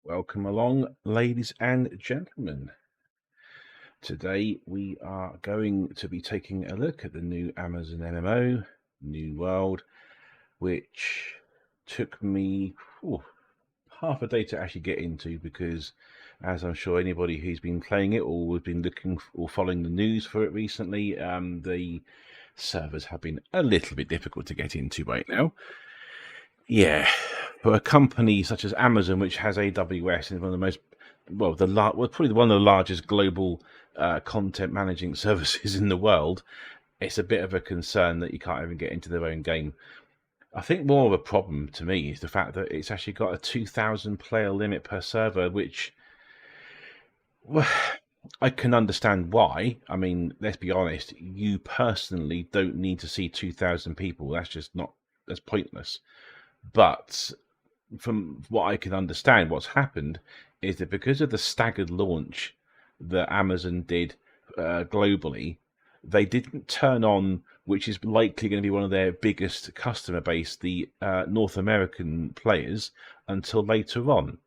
Welcome along, ladies and gentlemen. Today we are going to be taking a look at the new Amazon MMO, New World, which took me half a day to actually get into because, as I'm sure anybody who's been playing it or has been looking or following the news for it recently, the servers have been a little bit difficult to get into right now. Yeah, for a company such as Amazon, which has AWS and one of the most probably one of the largest global content managing services in the world, it's a bit of a concern that you can't even get into their own game. I think more of a problem to me is the fact that it's actually got a 2,000 player limit per server, which well, I can understand why. I mean, let's be honest, you personally don't need to see 2,000 people. That's pointless. But from what I can understand, what's happened is that because of the staggered launch that Amazon did globally, they didn't turn on, which is likely going to be one of their biggest customer base, the North American players, until later on.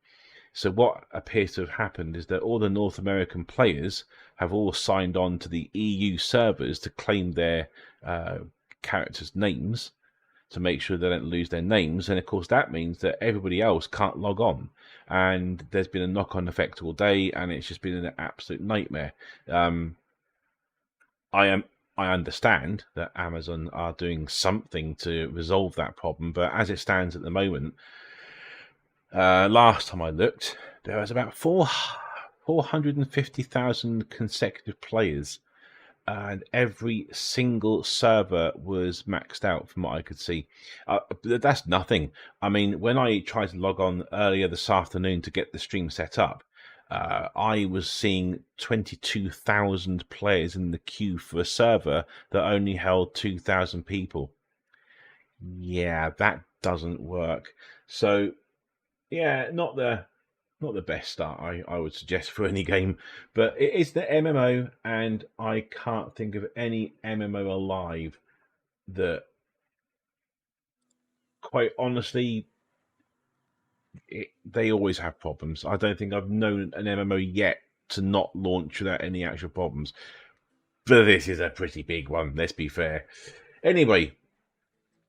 So what appears to have happened is that all the North American players have all signed on to the EU servers to claim their characters' names, to make sure they don't lose their names. And of course, that means that everybody else can't log on. And there's been a knock-on effect all day, and it's just been an absolute nightmare. I understand that Amazon are doing something to resolve that problem, but as it stands at the moment, last time I looked, there was about 450,000 consecutive players, and every single server was maxed out from what I could see. That's nothing. I mean, when I tried to log on earlier this afternoon to get the stream set up, I was seeing 22,000 players in the queue for a server that only held 2,000 people. Yeah, that doesn't work. So, yeah, not the best start I would suggest for any game, but it is the MMO, and I can't think of any MMO alive that, quite honestly, they always have problems. I don't think I've known an MMO yet to not launch without any actual problems. But this is a pretty big one, let's be fair. Anyway,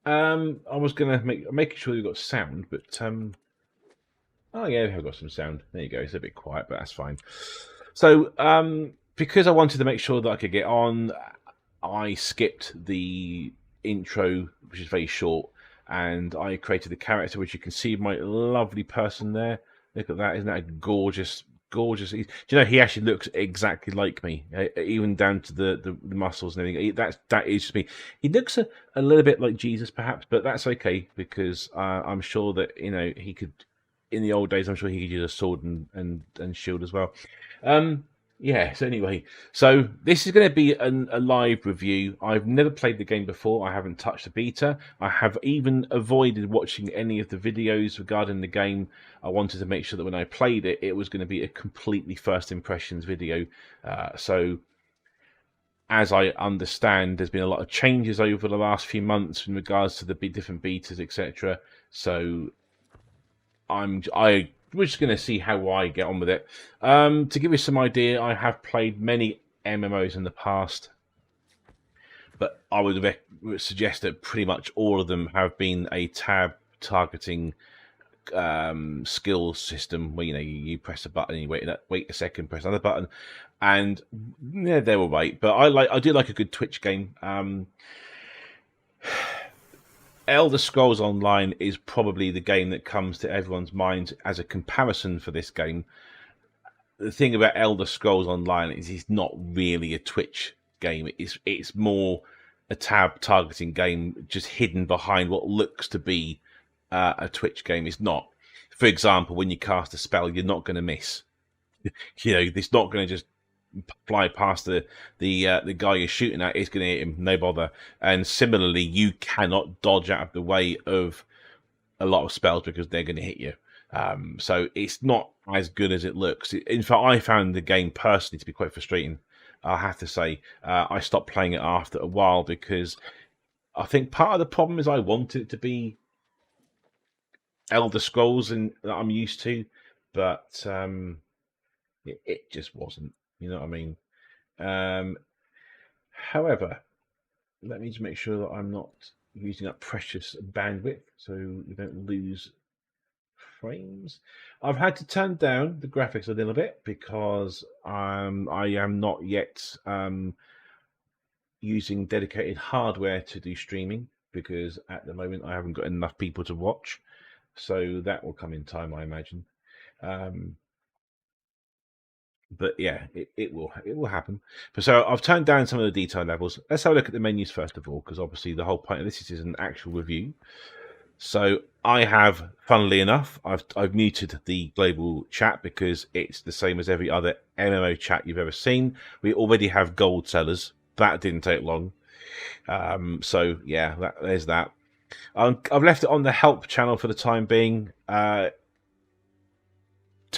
I was gonna make sure you got sound, but oh yeah, we have got some sound. There you go. It's a bit quiet, but that's fine. So, because I wanted to make sure that I could get on, I skipped the intro, which is very short, and I created the character, which you can see my lovely person there. Look at that! Isn't that a gorgeous, gorgeous? Do you know he actually looks exactly like me, even down to the muscles and everything. That is just me. He looks a little bit like Jesus, perhaps, but that's okay because I'm sure that he could. In the old days, I'm sure he could use a sword and shield as well. Yeah, so anyway, so this is going to be a live review. I've never played the game before. I haven't touched the beta. I have even avoided watching any of the videos regarding the game. I wanted to make sure that when I played it, it was going to be a completely first impressions video. So as I understand, there's been a lot of changes over the last few months in regards to the different betas, etc. So we're just going to see how I get on with it. To give you some idea, I have played many MMOs in the past, but I would suggest that pretty much all of them have been a tab targeting skill system where you press a button, you wait a second, press another button, and yeah, they're all right. But I do like a good Twitch game. Elder Scrolls Online is probably the game that comes to everyone's mind as a comparison for this game. The thing about Elder Scrolls Online is it's not really a Twitch game. It's more a tab targeting game, just hidden behind what looks to be a Twitch game. It's not. For example, when you cast a spell, you're not going to miss. It's not going to just fly past the guy you're shooting at. Is going to hit him, no bother. And similarly, you cannot dodge out of the way of a lot of spells because they're going to hit you. So it's not as good as it looks. In fact, I found the game personally to be quite frustrating. I have to say, I stopped playing it after a while because I think part of the problem is I wanted it to be Elder Scrolls and that I'm used to, but it just wasn't. You know what I mean? However, let me just make sure that I'm not using up precious bandwidth so we don't lose frames. I've had to turn down the graphics a little bit because I am not yet using dedicated hardware to do streaming, because at the moment I haven't got enough people to watch. So that will come in time, I imagine. But yeah, it will happen. But so I've turned down some of the detail levels. Let's have a look at the menus first of all, because obviously the whole point of this is an actual review. So I have, funnily enough, I've muted the global chat because it's the same as every other MMO chat you've ever seen. We already have gold sellers. That didn't take long. So yeah, there's that. I've left it on the help channel for the time being. To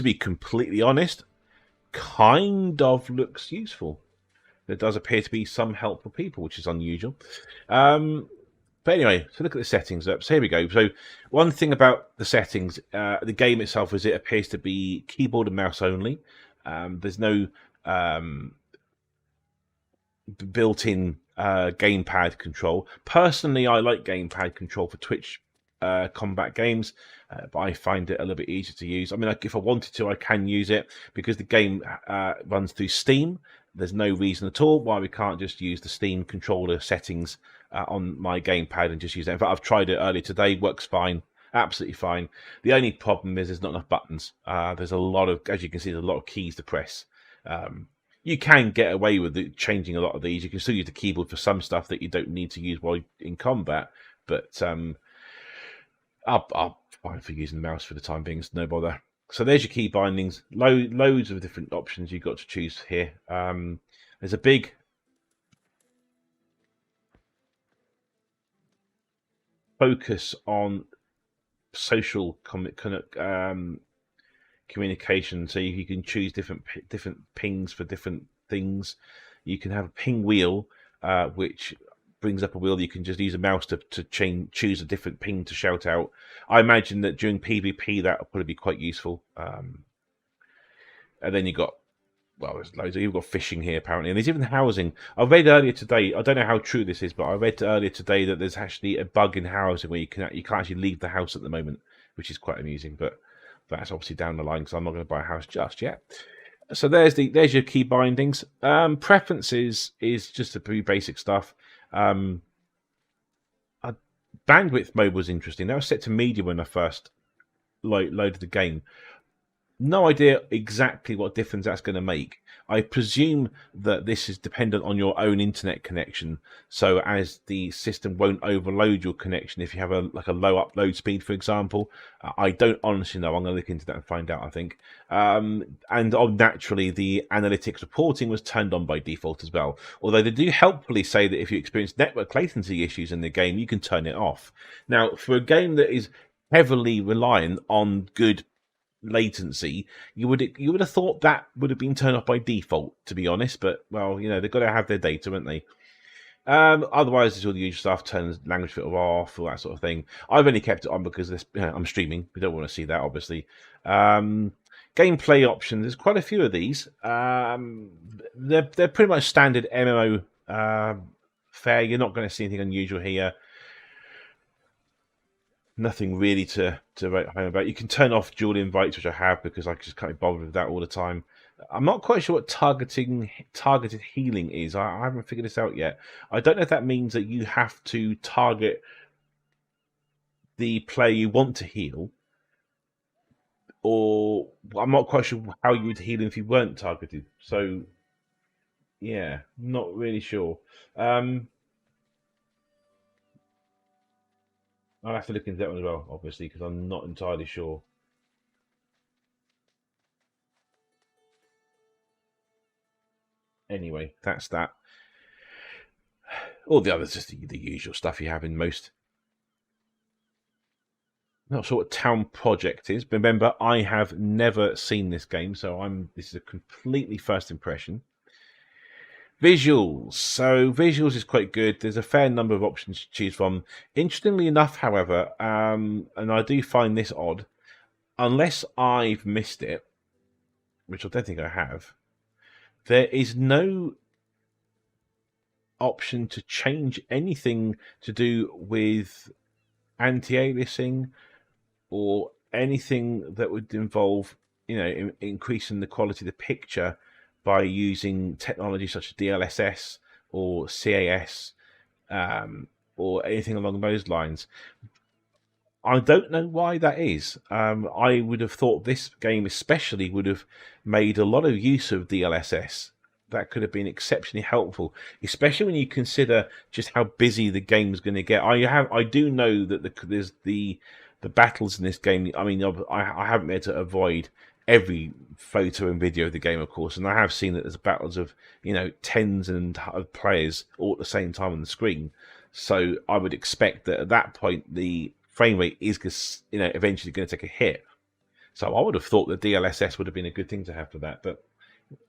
be completely honest, kind of looks useful. There does appear to be some help for people, which is unusual. But anyway, so look at the settings up. So here we go. So one thing about the settings, the game itself, is it appears to be keyboard and mouse only. There's no built-in gamepad control. Personally, I like gamepad control for Twitch combat games, but I find it a little bit easier to use. I mean, like, if I wanted to, I can use it because the game runs through Steam. There's no reason at all why we can't just use the Steam controller settings on my gamepad and just use that. In fact, I've tried it earlier today, works fine, absolutely fine. The only problem is there's not enough buttons. There's a lot of, as you can see, there's a lot of keys to press. You can get away with changing a lot of these. You can still use the keyboard for some stuff that you don't need to use while in combat, but I'll fine for using the mouse for the time being. It's no bother. So there's your key bindings. Loads of different options you've got to choose here. There's a big focus on social communication, so you can choose different pings for different things. You can have a ping wheel, which brings up a wheel. You can just use a mouse to choose a different ping to shout out. I imagine that during PvP that will probably be quite useful. And then you got, well, there's loads. You've got fishing here apparently, and there's even housing. I read earlier today. I don't know how true this is, but I read earlier today that there's actually a bug in housing where you can't actually leave the house at the moment, which is quite amusing. But that's obviously down the line because I'm not going to buy a house just yet. So there's your key bindings. Preferences is just the pretty basic stuff. Bandwidth mode was interesting. That was set to medium when I first loaded the game. No idea exactly what difference that's going to make. I presume that this is dependent on your own internet connection, so as the system won't overload your connection if you have a low upload speed, for example. I don't honestly know. I'm going to look into that and find out, I think. And naturally, the analytics reporting was turned on by default as well. Although they do helpfully say that if you experience network latency issues in the game, you can turn it off. Now, for a game that is heavily reliant on good latency, you would have thought that would have been turned off by default, to be honest. But well, they've got to have their data, haven't they? Otherwise, there's all the usual stuff: turns language filter off, all that sort of thing. I've only kept it on because I'm streaming. We don't want to see that, obviously. Gameplay options. There's quite a few of these. They're pretty much standard MMO fare. You're not going to see anything unusual here. Nothing really to write home about. You can turn off dual invites, which I have because I just can't be bothered with that all the time. I'm not quite sure what targeted healing is. I haven't figured this out yet. I don't know if that means that you have to target the player you want to heal, or I'm not quite sure how you would heal if you weren't targeted. So yeah, not really sure. I'll have to look into that one as well, obviously, because I'm not entirely sure. Anyway, that's that. All the others, just the usual stuff you have in most. Not sure what Town Project is, but remember, I have never seen this game, so this is a completely first impression. Visuals. So visuals is quite good. There's a fair number of options to choose from. Interestingly enough, however, and I do find this odd, unless I've missed it, which I don't think I have, there is no option to change anything to do with anti-aliasing or anything that would involve, increasing the quality of the picture by using technology such as DLSS or CAS, or anything along those lines. I don't know why that is. I would have thought this game especially would have made a lot of use of DLSS. That could have been exceptionally helpful, especially when you consider just how busy the game's going to get. I do know that there's the battles in this game. I mean, I haven't been able to avoid every photo and video of the game, of course, and I have seen that there's battles of tens of players all at the same time on the screen. So I would expect that at that point the frame rate is eventually going to take a hit. So I would have thought that DLSS would have been a good thing to have for that, but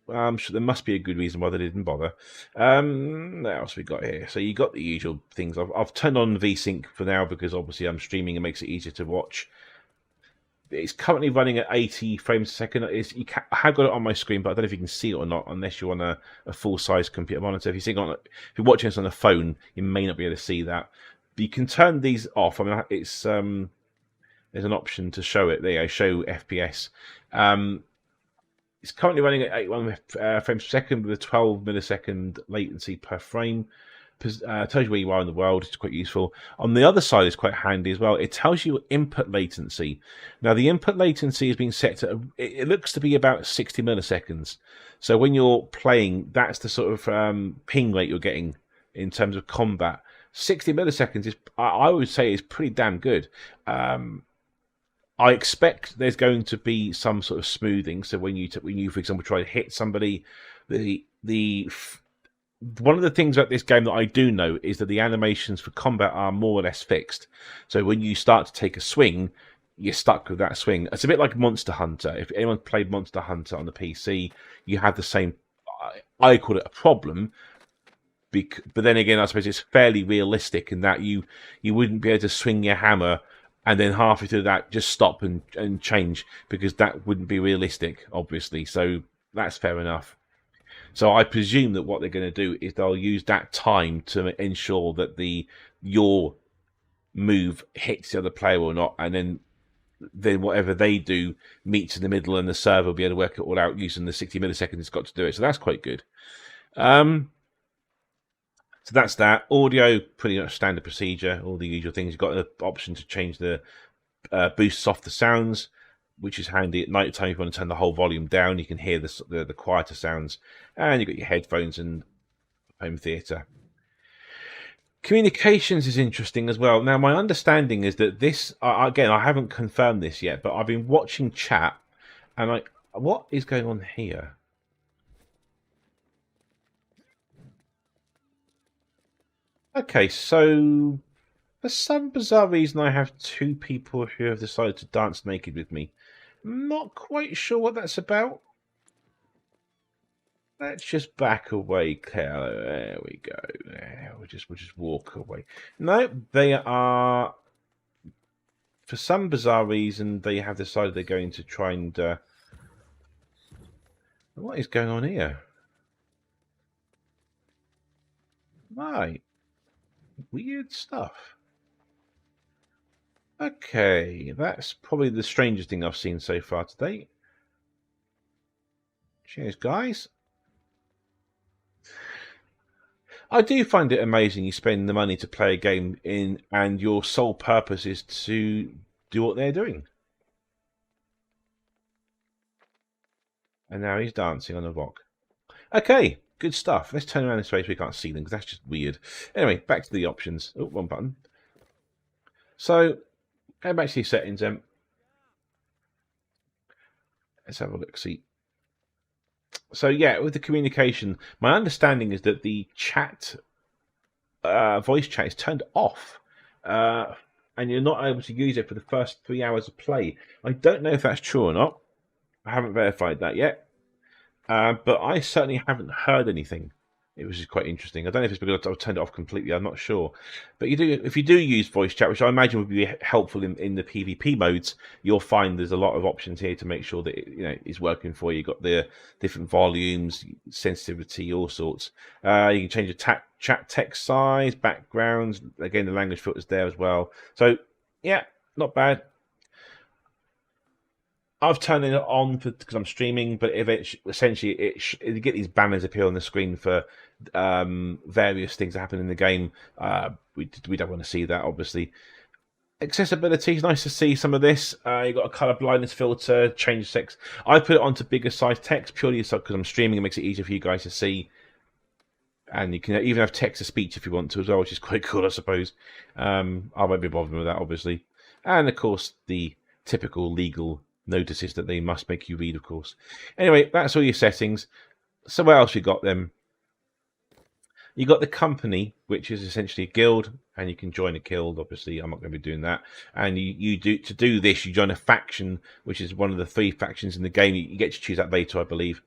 I'm sure there must be a good reason why they didn't bother. What else we got here? So you got the usual things. I've turned on VSync for now because obviously I'm streaming and makes it easier to watch. It's currently running at 80 frames a second. I have got it on my screen, but I don't know if you can see it or not, unless you're on a full-size computer monitor. If you're watching this on a phone, you may not be able to see that. But you can turn these off. I mean, it's there's an option to show it. There, show FPS. It's currently running at 81 frames per second with a 12 millisecond latency per frame. Tells you where you are in the world. It's quite useful. On the other side, it's quite handy as well. It tells you input latency. Now, the input latency has been set to, it looks to be about 60 milliseconds. So when you're playing, that's the sort of ping rate you're getting in terms of combat. 60 milliseconds is, I would say, is pretty damn good. I expect there's going to be some sort of smoothing. So when you, for example, try to hit somebody, one of the things about this game that I do know is that the animations for combat are more or less fixed. So when you start to take a swing, you're stuck with that swing. It's a bit like Monster Hunter. If anyone played Monster Hunter on the PC, you have the same, I call it a problem. But then again, I suppose it's fairly realistic in that you wouldn't be able to swing your hammer and then halfway through that just stop and change, because that wouldn't be realistic, obviously. So that's fair enough. So I presume that what they're going to do is they'll use that time to ensure that your move hits the other player or not, and then whatever they do meets in the middle, and the server will be able to work it all out using the 60 milliseconds it's got to do it. So that's quite good. So that's that. Audio, pretty much standard procedure, all the usual things. You've got the option to change the boost softer sounds, which is handy at night time. If you want to turn the whole volume down, you can hear the quieter sounds. And you've got your headphones and home theatre. Communications is interesting as well. Now, my understanding is that this, again, I haven't confirmed this yet, but I've been watching chat, and what is going on here? Okay, so for some bizarre reason, I have two people who have decided to dance naked with me. Not quite sure what that's about. Let's just back away, Claire. There we go. We'll just walk away. No, they are, for some bizarre reason, they have decided they're going to try and. What is going on here? Right. Weird stuff. Okay, that's probably the strangest thing I've seen so far today. Cheers, guys. I do find it amazing you spend the money to play a game and your sole purpose is to do what they're doing. And now he's dancing on a rock. Okay, good stuff. Let's turn around this way so we can't see them, because that's just weird. Anyway, back to the options. Oh, wrong button. So, go back to your settings then. Let's have a look, see. So, yeah, with the communication, my understanding is that the chat, voice chat is turned off. And you're not able to use it for the first 3 hours of play. I don't know if that's true or not. I haven't verified that yet. But I certainly haven't heard anything. It was just quite interesting. I don't know if it's because I've turned it off completely. I'm not sure, but if you do use voice chat, which I imagine would be helpful in the PvP modes, you'll find there's a lot of options here to make sure that it's working for you. You've got the different volumes, sensitivity, all sorts. You can change the chat text size, backgrounds. Again, the language filters there as well. So yeah, not bad. I've turned it on because I'm streaming, but essentially you get these banners appear on the screen for various things that happen in the game. We don't want to see that, obviously. Accessibility is nice to see some of this. You've got a color blindness filter, change text. I put it onto bigger size text purely because I'm streaming. It makes it easier for you guys to see. And you can even have text to speech if you want to as well, which is quite cool, I suppose. I won't be bothered with that, obviously. And of course, the typical legal notices that they must make you read, of course. Anyway, that's all your settings. So what else you got then? You got the company, which is essentially a guild, and you can join a guild. Obviously, I'm not going to be doing that. And you do this, you join a faction, which is one of the 3 factions in the game. You get to choose that later, I believe.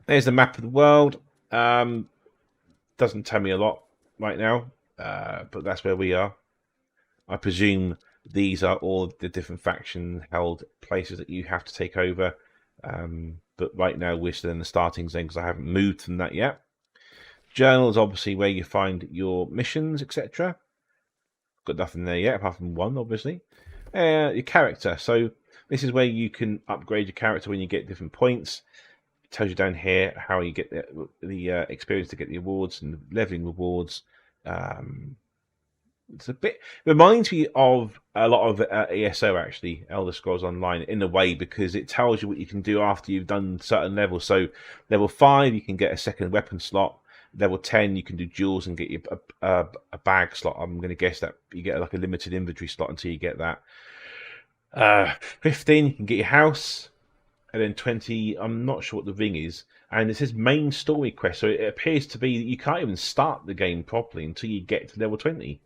There's the map of the world. Doesn't tell me a lot right now, but that's where we are. I presume these are all the different faction held places that you have to take over. But right now we're still in the starting zone because I haven't moved from that yet. Journal is obviously where you find your missions, etc. Got nothing there yet, apart from one, obviously. Your character. So this is where you can upgrade your character when you get different points. It tells you down here how you get the experience to get the awards and the leveling rewards. It's a bit reminds me of a lot of ESO, actually, Elder Scrolls Online, in a way, because it tells you what you can do after you've done certain levels. So level 5, you can get a second weapon slot. Level 10, you can do duels and get you a bag slot. I'm going to guess that you get like a limited inventory slot until you get that. 15, you can get your house. And then 20, I'm not sure what the ring is. And it says main story quest. So it appears to be that you can't even start the game properly until you get to level 20.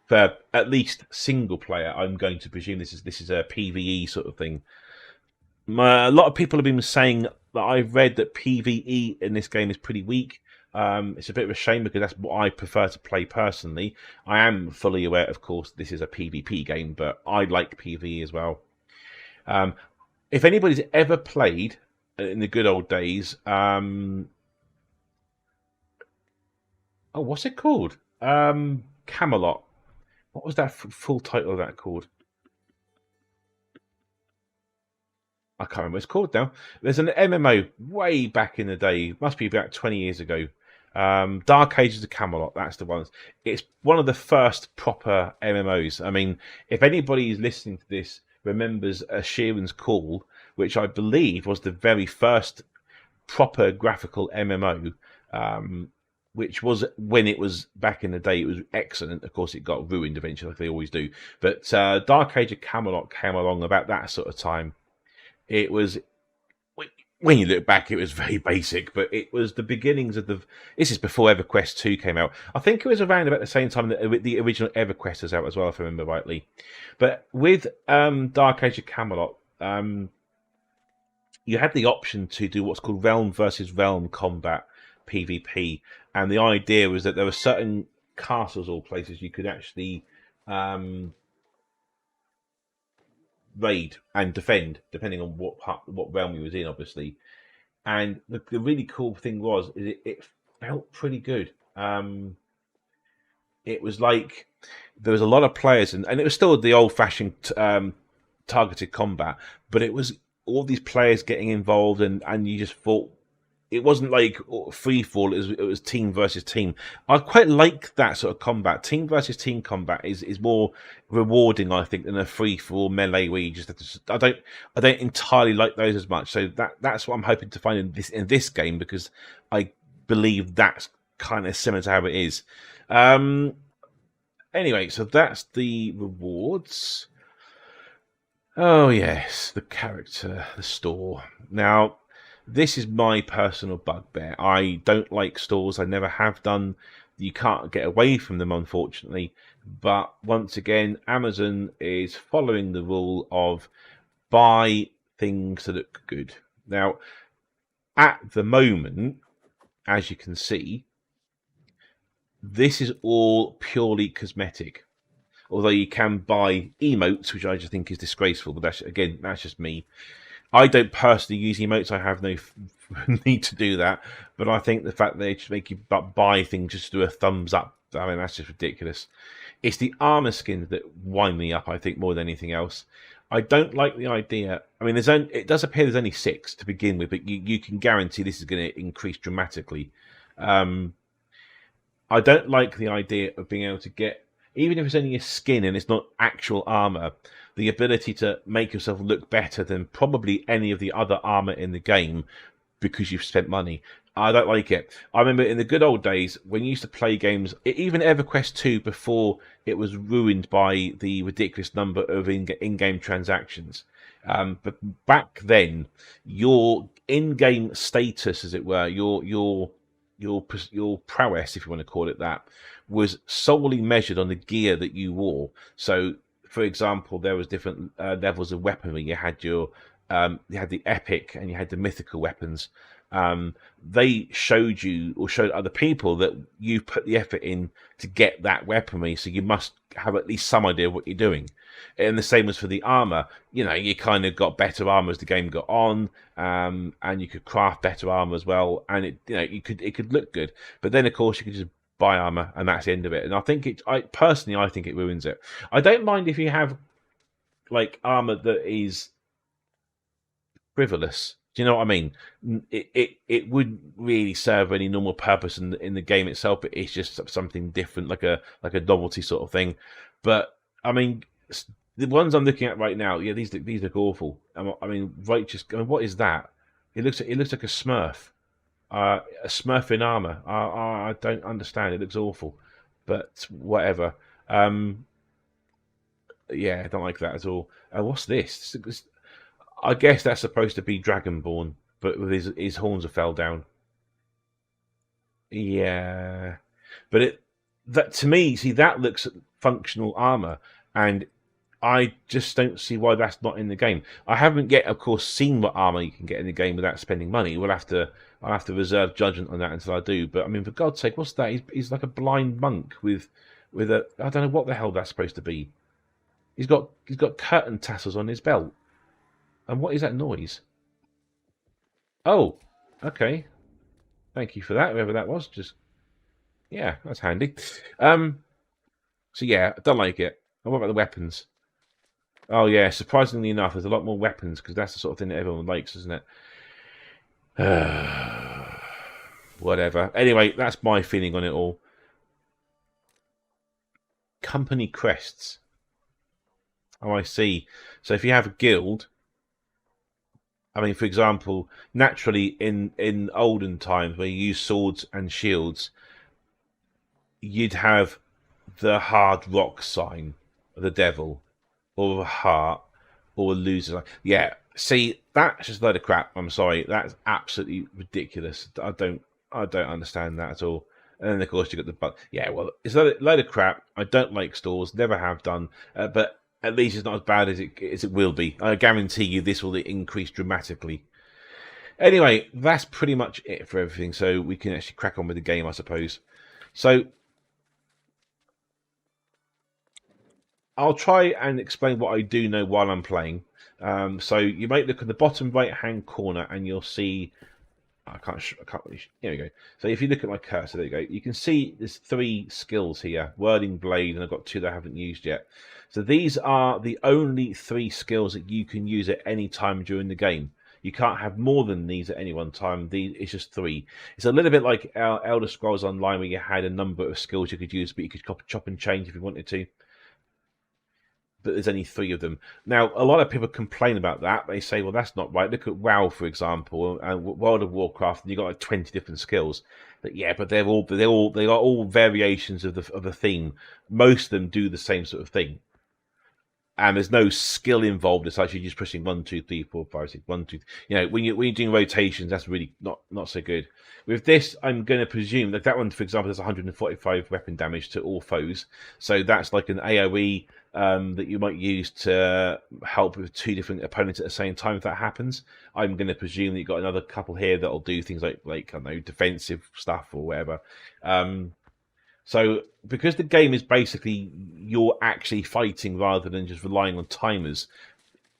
For at least single player, I'm going to presume this is a PvE sort of thing. A lot of people have been saying that I've read that PvE in this game is pretty weak. It's a bit of a shame because that's what I prefer to play personally. I am fully aware, of course, this is a PvP game, but I like PvE as well. If anybody's ever played in the good old days, oh, what's it called? Camelot. What was that full title of that called? I can't remember what it's called now. There's an MMO way back in the day, must be about 20 years ago. Dark Ages of Camelot, that's the one. It's one of the first proper MMOs. I mean, if anybody is listening to this remembers Sheeran's Call, which I believe was the very first proper graphical MMO, which was when it was back in the day, it was excellent. Of course, it got ruined eventually, like they always do. But Dark Age of Camelot came along about that sort of time. It was, when you look back, it was very basic, but it was the beginnings of the. This is before EverQuest 2 came out. I think it was around about the same time that the original EverQuest was out as well, if I remember rightly. But with Dark Age of Camelot, you had the option to do what's called realm versus realm combat PvP, and the idea was that there were certain castles or places you could actually raid and defend, depending on what realm you was in, obviously. And the really cool thing was it felt pretty good. It was like there was a lot of players, and it was still the old-fashioned targeted combat, but it was all these players getting involved, and you just thought it wasn't like free fall. It was team versus team. I quite like that sort of combat. Team versus team combat is more rewarding, I think, than a free for all melee where you just have to. I don't entirely like those as much. So that's what I'm hoping to find in this game, because I believe that's kind of similar to how it is. Anyway, so that's the rewards. Oh yes, the character, the store. Now, this is my personal bugbear. I don't like stores. I never have done. You can't get away from them, unfortunately. But once again, Amazon is following the rule of buy things that look good. Now, at the moment, as you can see, this is all purely cosmetic. Although you can buy emotes, which I just think is disgraceful, but that's just me. I don't personally use emotes. I have no need to do that. But I think the fact that they just make you buy things just to do a thumbs up, I mean, that's just ridiculous. It's the armor skins that wind me up, I think, more than anything else. I don't like the idea. I mean, it does appear there's only 6 to begin with, but you can guarantee this is going to increase dramatically. I don't like the idea of being able to get, even if it's only a skin and it's not actual armor, the ability to make yourself look better than probably any of the other armor in the game because you've spent money. I don't like it. I remember in the good old days when you used to play games, even EverQuest 2, before it was ruined by the ridiculous number of in-game transactions. But back then, your in-game status, as it were, your prowess, if you want to call it that, was solely measured on the gear that you wore. So, for example, there was different levels of weaponry. You had you had the epic and you had the mythical weapons. They showed you or showed other people that you put the effort in to get that weaponry, so you must have at least some idea of what you're doing. And the same was for the armor. You know, you kind of got better armor as the game got on, and you could craft better armor as well, and it could look good. But then, of course, you could just buy armor, and that's the end of it. And I think I think it ruins it. I don't mind if you have like armor that is frivolous. Do you know what I mean? It wouldn't really serve any normal purpose in the game itself. But it's just something different, like a novelty sort of thing. But I mean, the ones I'm looking at right now, yeah, these look awful. I mean, what is that? It looks like a Smurf, a Smurf in armor. I don't understand. It looks awful, but whatever. Yeah, I don't like that at all. What's this? I guess that's supposed to be Dragonborn, but with his horns have fell down. Yeah, but that to me, see, that looks at functional armor, and I just don't see why that's not in the game. I haven't yet, of course, seen what armor you can get in the game without spending money. I'll have to reserve judgment on that until I do. But I mean, for God's sake, what's that? He's like a blind monk with a, I don't know what the hell that's supposed to be. He's got curtain tassels on his belt. And what is that noise? Oh, okay. Thank you for that, whoever that was. Just, yeah, that's handy. So yeah, I don't like it. And what about the weapons? Oh yeah, surprisingly enough, there's a lot more weapons because that's the sort of thing that everyone likes, isn't it? Whatever. Anyway, that's my feeling on it all. Company crests. Oh, I see. So if you have a guild, I mean, for example, naturally in olden times where you use swords and shields, you'd have the hard rock sign of the devil, or a heart, or a loser. Yeah, see, that's just a load of crap. I'm sorry, that's absolutely ridiculous. I don't understand that at all. And then of course you got the yeah, well, it's a load of crap. I don't like stores, never have done, but at least it's not as bad as it will be. I guarantee you this will increase dramatically. Anyway, that's pretty much it for everything. So we can actually crack on with the game, I suppose. So I'll try and explain what I do know while I'm playing. So you might look at the bottom right-hand corner and you'll see. I can't really. Here we go. So if you look at my cursor, there you go. You can see there's 3 skills here: Whirling Blade, and I've got 2 that I haven't used yet. So these are the only 3 skills that you can use at any time during the game. You can't have more than these at any one time. It's just 3. It's a little bit like Elder Scrolls Online, where you had a number of skills you could use, but you could chop and change if you wanted to. But there's only 3 of them. Now, a lot of people complain about that. They say, well, that's not right. Look at WoW, for example, and World of Warcraft, and you've got like 20 different skills. But yeah, but they are all variations of the theme. Most of them do the same sort of thing. and there's no skill involved. It's actually just pushing 1, 2, 3, 4, 5, 6, 1, 2. You know, when you're doing rotations, that's really not so good. With this, I'm going to presume that one, for example, does 145 weapon damage to all foes. So that's like an AOE that you might use to help with 2 different opponents at the same time. If that happens, I'm going to presume that you've got another couple here that'll do things like I don't know, defensive stuff or whatever. So because the game is basically you're actually fighting rather than just relying on timers,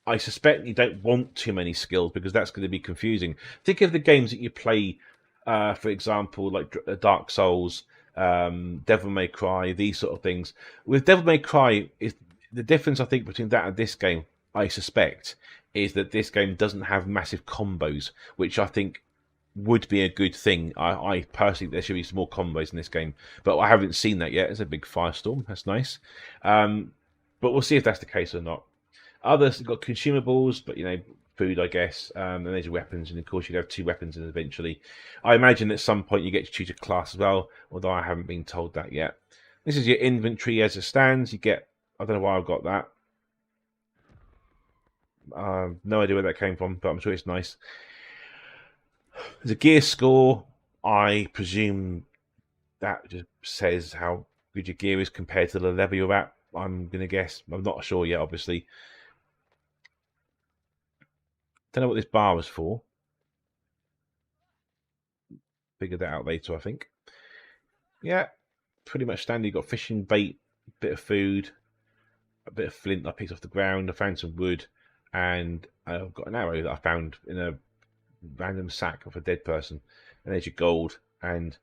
I suspect you don't want too many skills because that's going to be confusing. Think of the games that you play, for example, like Dark Souls, Devil May Cry, these sort of things. With Devil May Cry, is the difference I think between that and this game, I suspect, is that this game doesn't have massive combos, which I think would be a good thing. I personally, there should be some more combos in this game, but I haven't seen that yet. It's a big firestorm. That's nice. But we'll see if that's the case or not. Others have got consumables, but you know, food, I guess. And there's your weapons, and of course you have 2 weapons in eventually. I imagine at some point you get to choose a class as well, although I haven't been told that yet. This is your inventory as it stands. You get, I don't know why I've got that. No idea where that came from, but I'm sure it's nice. There's a gear score. I presume that just says how good your gear is compared to the level you're at. I'm going to guess. I'm not sure yet, obviously. Don't know what this bar was for. Figure that out later, I think. Yeah, pretty much standard. You've got fishing bait, a bit of food, a bit of flint I picked off the ground. I found some wood, and I've got an arrow that I found in a random sack of a dead person. And there's your gold. And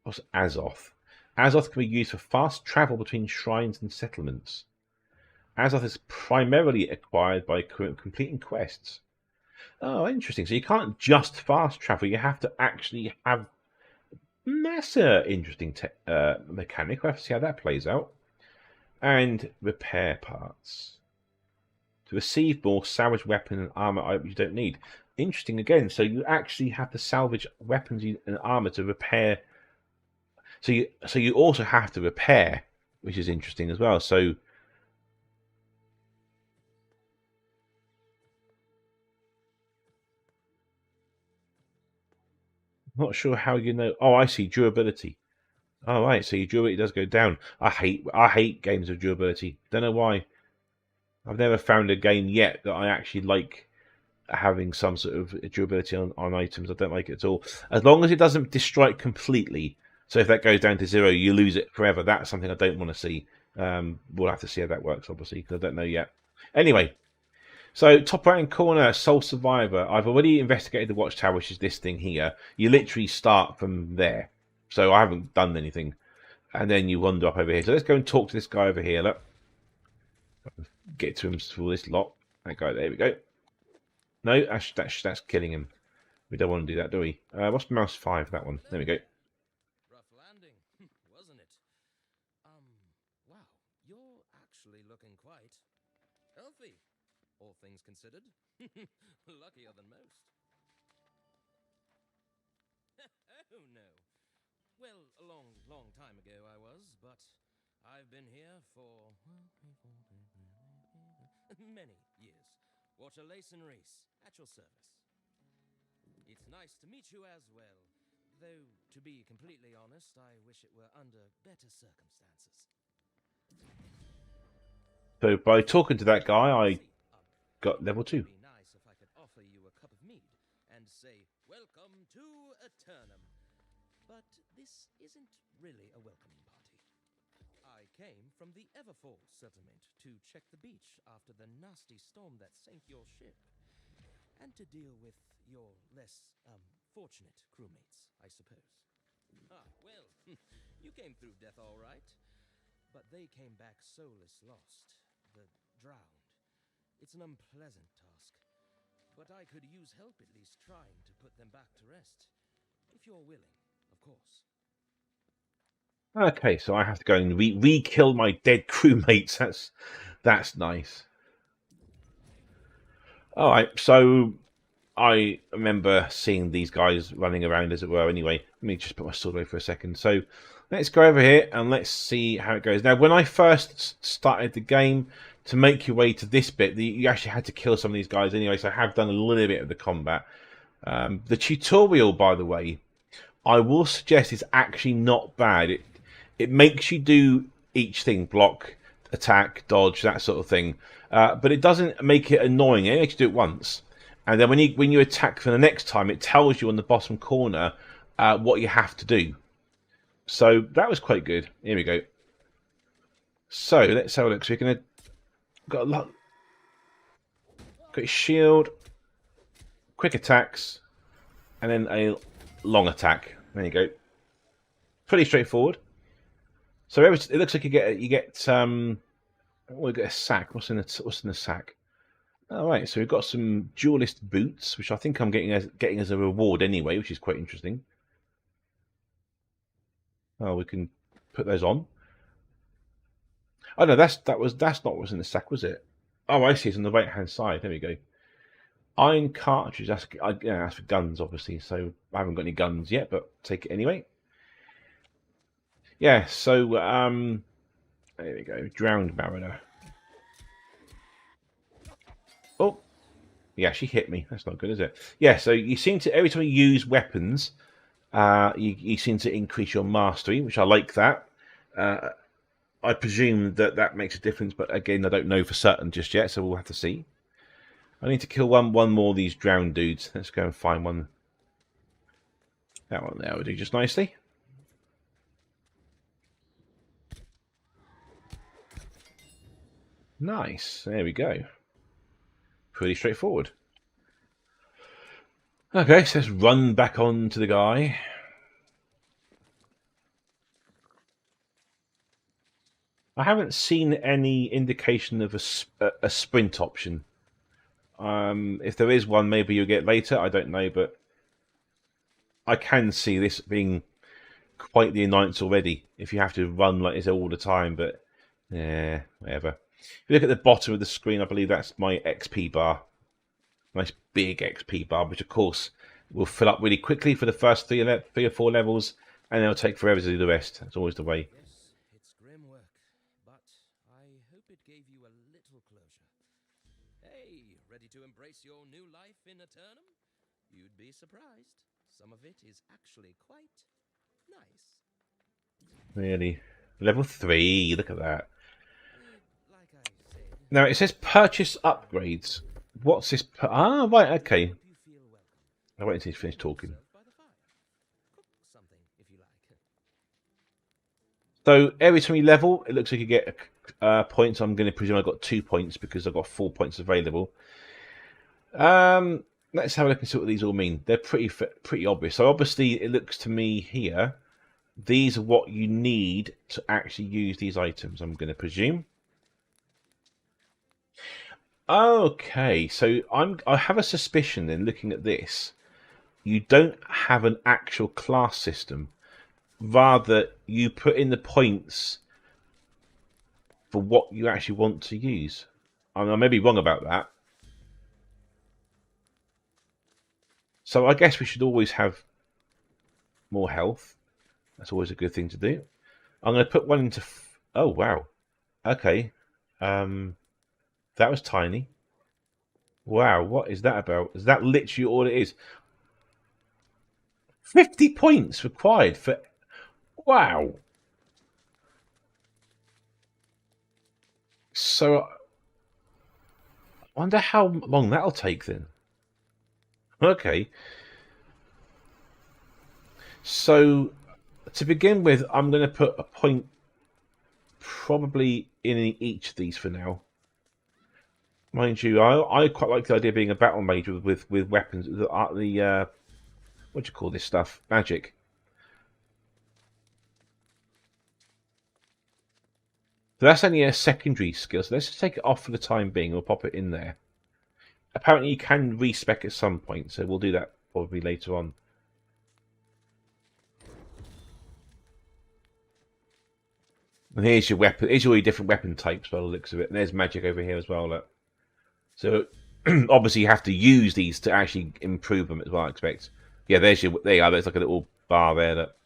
what's Azoth? Azoth can be used for fast travel between shrines and settlements. Azoth is primarily acquired by completing quests. Oh, interesting. So you can't just fast travel. You have to actually have... That's an interesting mechanic. We'll have to see how that plays out. And repair parts. To receive more, salvage weapon and armor items you don't need. Interesting again. So you actually have to salvage weapons and armor to repair. So you also have to repair, which is interesting as well. So I'm not sure how you know. Oh, I see, durability. Oh, right. So your durability does go down. I hate games of durability. Don't know why. I've never found a game yet that I actually like having some sort of durability on items. I don't like it at all. As long as it doesn't destroy it completely. So if that goes down to 0, you lose it forever. That's something I don't want to see. We'll have to see how that works, obviously, because I don't know yet. Anyway, so top right-hand corner, Sole Survivor. I've already investigated the Watchtower, which is this thing here. You literally start from there. So I haven't done anything. And then you wander up over here. So let's go and talk to this guy over here. Look. Get to him for this lot. That guy, there we go. No, that's killing him. We don't want to do that, do we? What's mouse 5? That one. There we go. Rough landing, wasn't it? Wow, you're actually looking quite healthy, all things considered. Luckier than most. Oh no. Well, a long time ago I was, but I've been here for many years. Watcher Layson Reese, at your service. It's nice to meet you as well, though, to be completely honest, I wish it were under better circumstances. So by talking to that guy, I got level 2. It'd be nice if I could offer you a cup of mead and say, welcome to Aeternum. But this isn't really a welcoming party. I came from the Everfall settlement to check the beach after the nasty storm that sank your ship, and to deal with your less, fortunate crewmates, I suppose. Ah, well, you came through death all right, but they came back soulless lost, the drowned. It's an unpleasant task, but I could use help at least trying to put them back to rest, if you're willing, of course. Okay, so I have to go and re-kill my dead crewmates. That's nice. All right, so I remember seeing these guys running around, as it were. Anyway, let me just put my sword away for a second. So let's go over here and let's see how it goes. Now, when I first started the game, to make your way to this bit, you actually had to kill some of these guys anyway. So I have done a little bit of the combat. The tutorial, by the way, I will suggest is actually not bad. It makes you do each thing: block, attack, dodge, that sort of thing. But it doesn't make it annoying. It makes you do it once, and then when you attack for the next time, it tells you on the bottom corner what you have to do. So that was quite good. Here we go. So let's have a look. So you're gonna got a lot. Got your shield, quick attacks, and then a long attack. There you go. Pretty straightforward. So it looks like you get we get a sack. What's in the sack? All right. So we've got some duelist boots, which I think I'm getting as a reward anyway, which is quite interesting. Oh, we can put those on. Oh no, that's not what's in the sack, was it? Oh, I see. It's on the right hand side. There we go. Iron cartridge. That's for guns, obviously. So I haven't got any guns yet, but take it anyway. Yeah. So there we go. Drowned Mariner. Oh, yeah. She hit me. That's not good, is it? Yeah. So you seem to every time you use weapons, you seem to increase your mastery, which I like that. I presume that makes a difference, but again, I don't know for certain just yet, so we'll have to see. I need to kill one more of these drowned dudes. Let's go and find one. That one there will do just nicely. Nice. There we go. Pretty straightforward. Okay, so let's run back on to the guy. I haven't seen any indication of a sprint option. If there is one, maybe you'll get later. I don't know, but I can see this being quite the annoyance already. If you have to run like this all the time, but yeah, whatever. If you look at the bottom of the screen, I believe that's my XP bar. Nice big XP bar, which of course will fill up really quickly for the first three or four levels, and it'll take forever to do the rest. That's always the way. Yes, it's grim work, but I hope it gave you a little closure. Hey, ready to embrace your new life in Eternum? You'd be surprised. Some of it is actually quite nice. Really? Level 3, look at that. Like I said, Now it says purchase upgrades. What's this? Right, okay. hope you feel welcome. I'll wait until you finish talking. Serve by the fire. Cook something if you like. So every time you level, it looks like you get points. I'm going to presume I got 2 points because I've got 4 points available. Let's have a look and see what these all mean. They're pretty obvious. So obviously, it looks to me here, these are what you need to actually use these items. I'm going to presume. Okay, so I have a suspicion then, looking at this, you don't have an actual class system. Rather, you put in the points for what you actually want to use. I may be wrong about that. So I guess we should always have more health. That's always a good thing to do. I'm going to put one into... Oh, wow. Okay. That was tiny. Wow, what is that about? Is that literally all it is? 50 points required for... Wow. So, I wonder how long that'll take then. Okay. So, to begin with, I'm going to put a point probably in each of these for now. Mind you, I quite like the idea of being a battle mage with weapons. The what do you call this stuff? Magic. So that's only a secondary skill. So let's just take it off for the time being. We'll pop it in there. Apparently, you can respec at some point, so we'll do that probably later on. And here's your weapon. Here's all your different weapon types by the looks of it. And there's magic over here as well. Look. So obviously you have to use these to actually improve them as well, I expect. Yeah, there you are. There's like a little bar there. That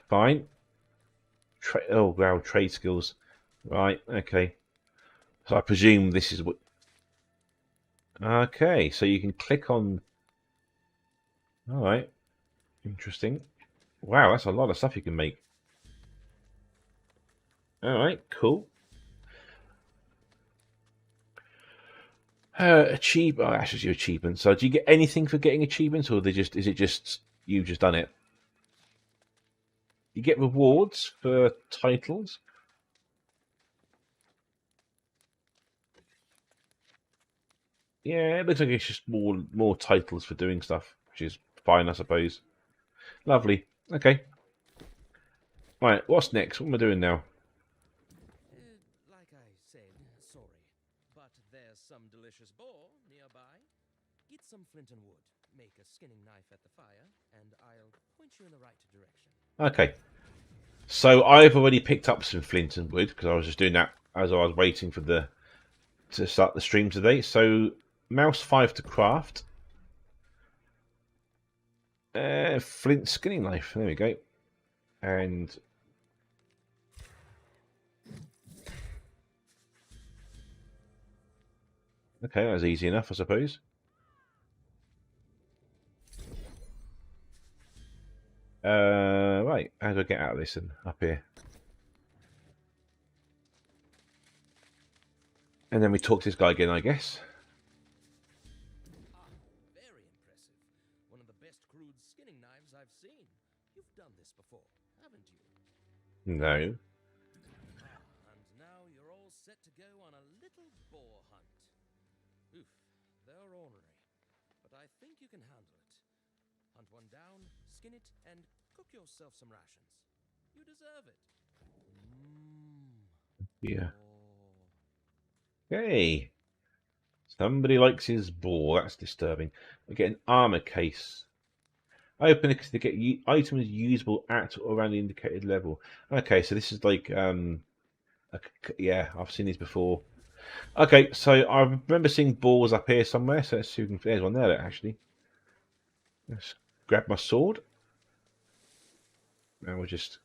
fine. Oh wow, trade skills. Right, okay. So I presume this is what... Okay, so you can click on... Alright, interesting. Wow, that's a lot of stuff you can make. Alright, cool. Oh, that's your achievement. So do you get anything for getting achievements, or is it just you've just done it? You get rewards for titles. Yeah, it looks like it's just more titles for doing stuff, which is fine, I suppose. Lovely. Okay. Right, what's next? What am I doing now? Like I said, sorry, but there's some delicious boar nearby. Get some flint and wood, make a skinning knife at the fire, and I'll point you in the right direction. Okay. So I've already picked up some flint and wood because I was just doing that as I was waiting for to start the stream today. So mouse 5 to craft. Flint skinning knife. There we go. And okay, that was easy enough, I suppose. Right, how do I get out of this and up here? And then we talk to this guy again, I guess. Ah, very impressive. One of the best crude skinning knives I've seen. You've done this before, haven't you? No. And now you're all set to go on a little boar hunt. Oof, they're ornery, but I think you can handle it. Hunt one down, skin it, and cook yourself some rations. You deserve it. Yeah. Oh. Hey. Somebody likes his boar. That's disturbing. We get an armor case. Open it to get items usable at or around the indicated level. Okay, so this is like yeah, I've seen these before. Okay, so I remember seeing boars up here somewhere. So let's see if we can. There's one there actually. Let's grab my sword. And we'll just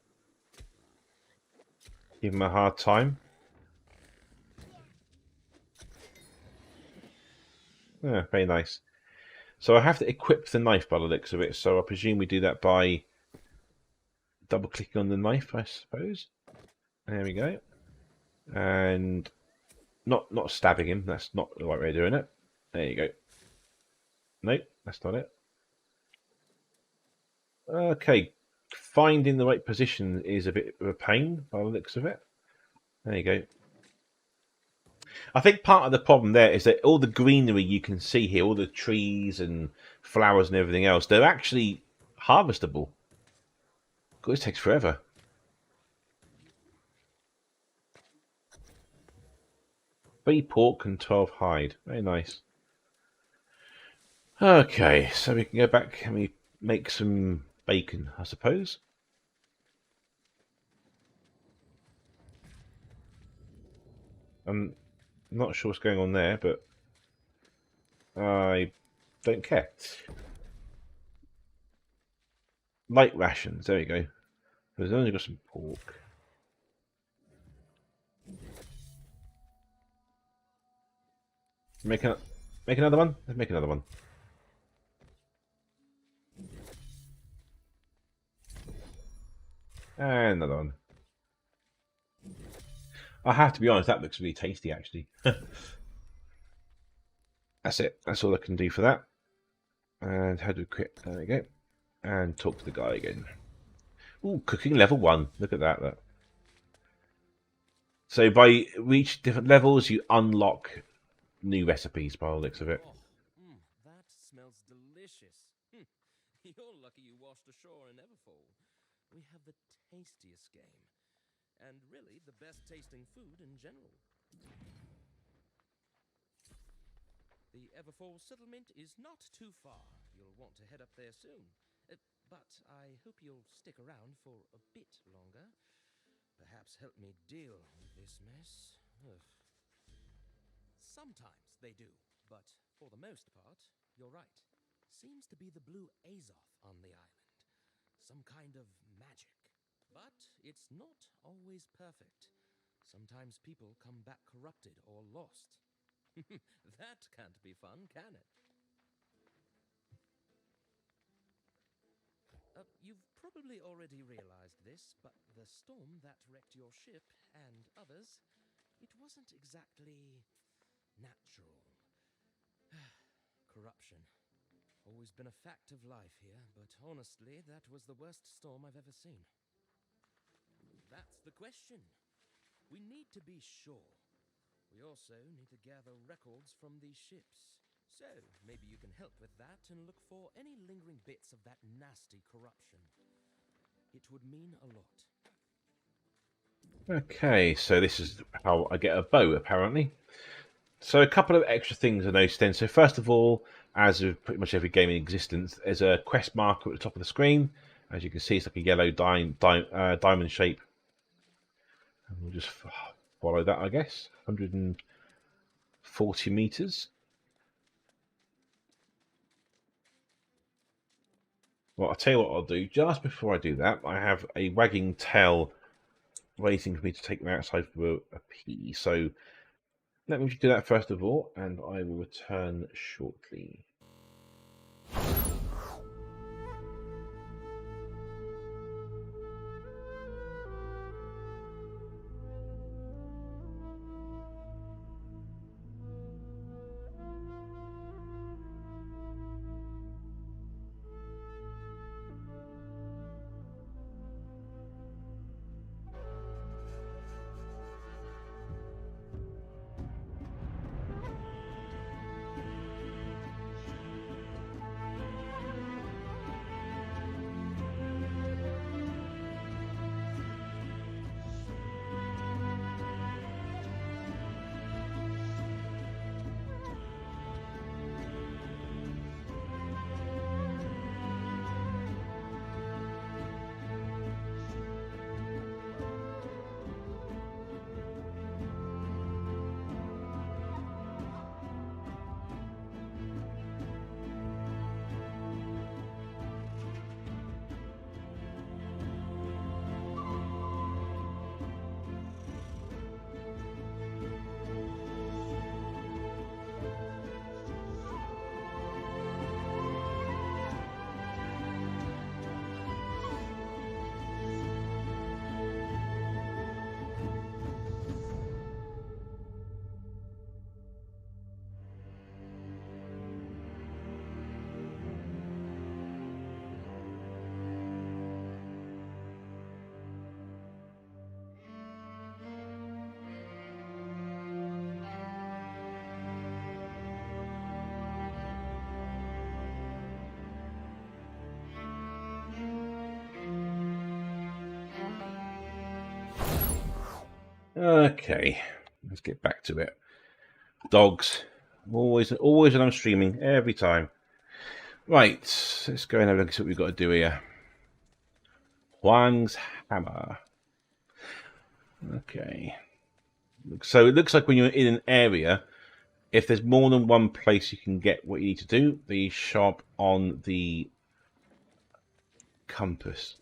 give him a hard time. Yeah, very nice. So I have to equip the knife by the looks of it. So I presume we do that by double clicking on the knife, I suppose. There we go. And not stabbing him. That's not the right way of doing it. There you go. Nope, that's not it. Okay, finding the right position is a bit of a pain by the looks of it. There you go. I think part of the problem there is that all the greenery you can see here, all the trees and flowers and everything else, they're actually harvestable. God, this takes forever. 3 pork and 12 hide. Very nice. Okay, so we can go back and we make some bacon, I suppose. I'm not sure what's going on there, but I don't care. Light rations, there we go. There's only got some pork. Make another one? Let's make another one. And another one. I have to be honest, that looks really tasty actually. That's it. That's all I can do for that. And how do we quit? There we go. And talk to the guy again. Ooh, cooking level 1. Look at that. So by reach different levels, you unlock new recipes by the looks of it. Oh, that smells delicious. You're lucky you washed ashore in Everfall. We have the tastiest game. And really, the best tasting food in general. The Everfall settlement is not too far. You'll want to head up there soon. But I hope you'll stick around for a bit longer. Perhaps help me deal with this mess. Ugh. Sometimes they do, but for the most part, you're right. Seems to be the blue Azoth on the island. Some kind of magic. But it's not always perfect. Sometimes people come back corrupted or lost. That can't be fun, can it? You've probably already realized this, but the storm that wrecked your ship and others, it wasn't exactly natural. Corruption. Always been a fact of life here, but honestly, that was the worst storm I've ever seen. That's the question. We need to be sure. We also need to gather records from these ships. So, maybe you can help with that and look for any lingering bits of that nasty corruption. It would mean a lot. Okay, so this is how I get a bow, apparently. So a couple of extra things I noticed then. So first of all, as with pretty much every game in existence, there's a quest marker at the top of the screen. As you can see, it's like a yellow diamond shape. And we'll just follow that, I guess. 140 meters. Well, I'll tell you what I'll do. Just before I do that, I have a wagging tail waiting for me to take them outside for a pee. So let me do that first of all, and I will return shortly. Okay, let's get back to it. Dogs, always when I'm streaming, every time. Right, let's go and have a look at what we've got to do here. Huang's hammer. Okay, so it looks like when you're in an area, if there's more than one place you can get what you need to do, the sharp on the compass.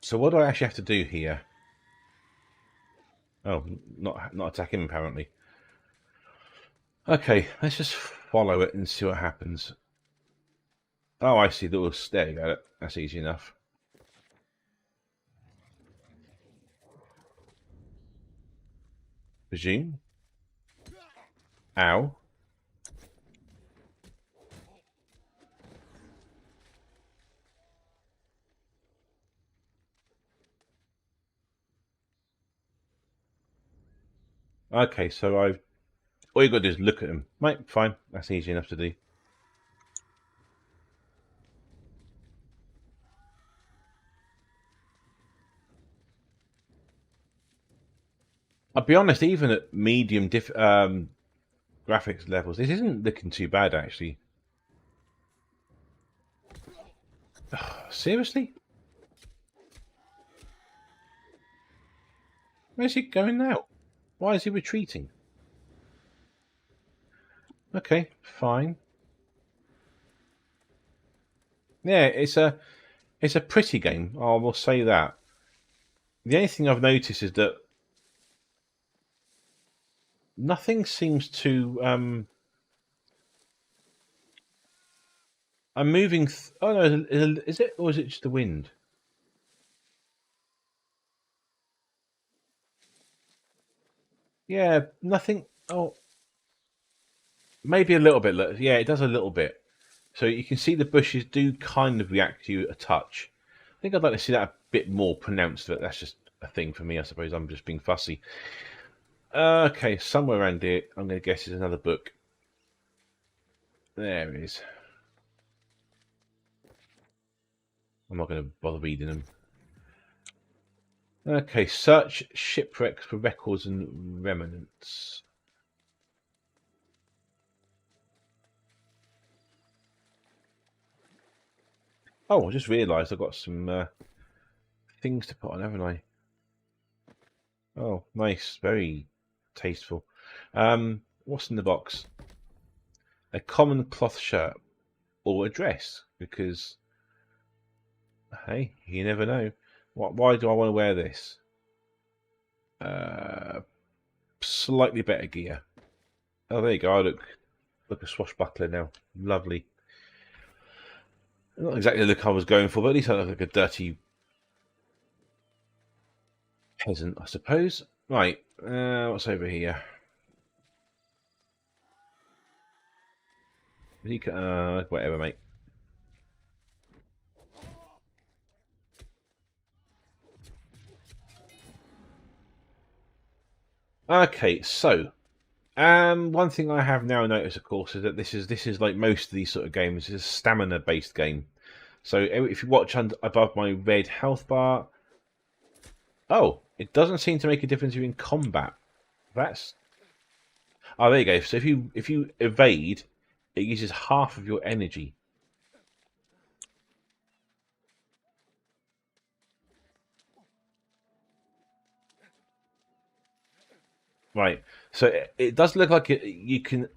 So what do I actually have to do here? Oh, not attack him apparently. Okay, let's just follow it and see what happens. Oh, I see. There you go. That's easy enough. Resume. Ow. Okay, so all you got to do is look at him. Right, fine. That's easy enough to do. I'll be honest, even at medium graphics levels, this isn't looking too bad, actually. Seriously? Where's he going now? Why is he retreating? Okay, fine. Yeah, it's a pretty game. I will say that. The only thing I've noticed is that nothing seems to. I'm moving. Oh no, is it or is it just the wind? Yeah, nothing. Oh, maybe a little bit. Yeah, it does a little bit. So you can see the bushes do kind of react to you a touch. I think I'd like to see that a bit more pronounced, but that's just a thing for me, I suppose. I'm just being fussy. Okay, somewhere around here, I'm going to guess is another book. There it is. I'm not going to bother reading them. Okay, search shipwrecks for records and remnants. Oh, I just realised I've got some things to put on, haven't I? Oh, nice. Very tasteful. What's in the box? A common cloth shirt or a dress, because, hey, you never know. Why do I want to wear this? Slightly better gear. Oh, there you go. I look a swashbuckler now. Lovely. Not exactly the look I was going for, but at least I look like a dirty peasant, I suppose. Right, what's over here? Whatever, mate. Okay, so one thing I have now noticed, of course, is that this is like most of these sort of games, is a stamina-based game. So if you watch above my red health bar, oh, it doesn't seem to make a difference in combat. That's there you go. So if you evade, it uses half of your energy. Right. So it does look like you can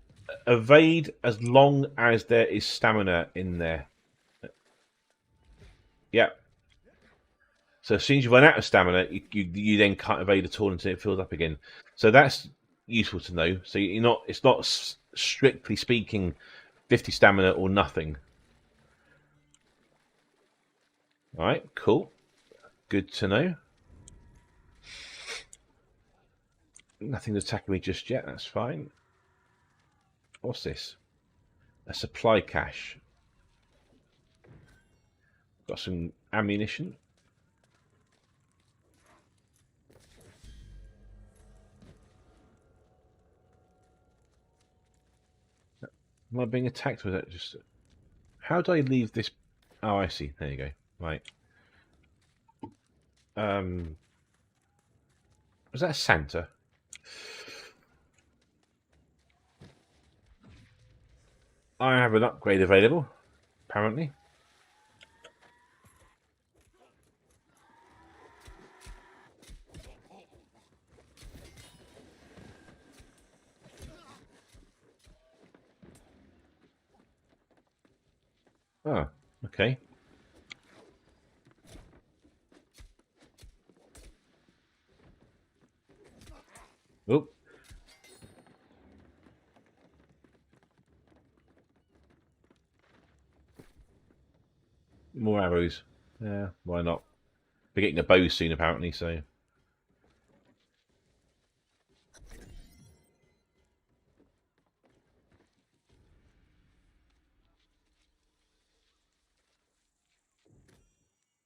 evade as long as there is stamina in there. Yeah. So as soon as you run out of stamina, you then can't evade at all until it fills up again. So that's useful to know. So you're not. It's not strictly speaking 50 stamina or nothing. All right. Cool. Good to know. Nothing's attacking me just yet. That's fine. What's this? A supply cache. Got some ammunition. Am I being attacked with it? Just how do I leave this? Oh, I see. There you go. Right. Was that Santa? I have an upgrade available, apparently. Oh, okay. Oh. More arrows. Yeah, why not? We're getting a bow soon, apparently, so.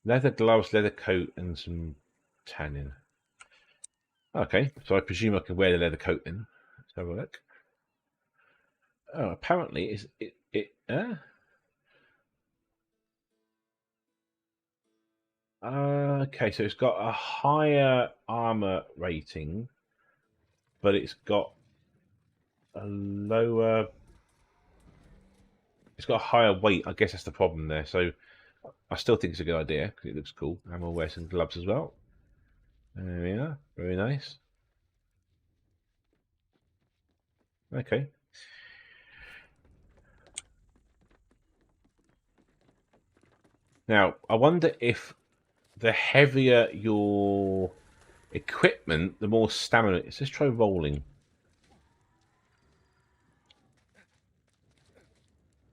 Leather gloves, leather coat, and some tanning. Okay, so I presume I can wear the leather coat then. Let's have a look. Oh, apparently is it okay, so it's got a higher armor rating, but it's got a lower. It's got a higher weight. I guess that's the problem there. So I still think it's a good idea because it looks cool. And we'll wear some gloves as well. There we are. Very nice. Okay. Now I wonder if the heavier your equipment, the more stamina. Let's just try rolling.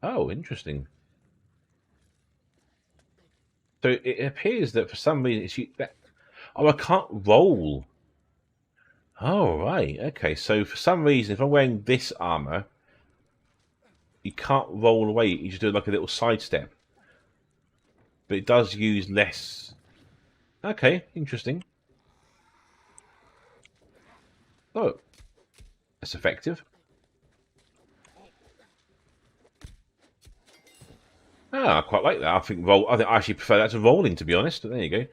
Oh, interesting. So it appears that for some reason I can't roll. Oh, right. Okay. So for some reason, if I'm wearing this armor, you can't roll away. You just do like a little sidestep. But it does use less. Okay, interesting. Oh, that's effective. Ah, I quite like that. I think I actually prefer that to rolling, to be honest. But there you go.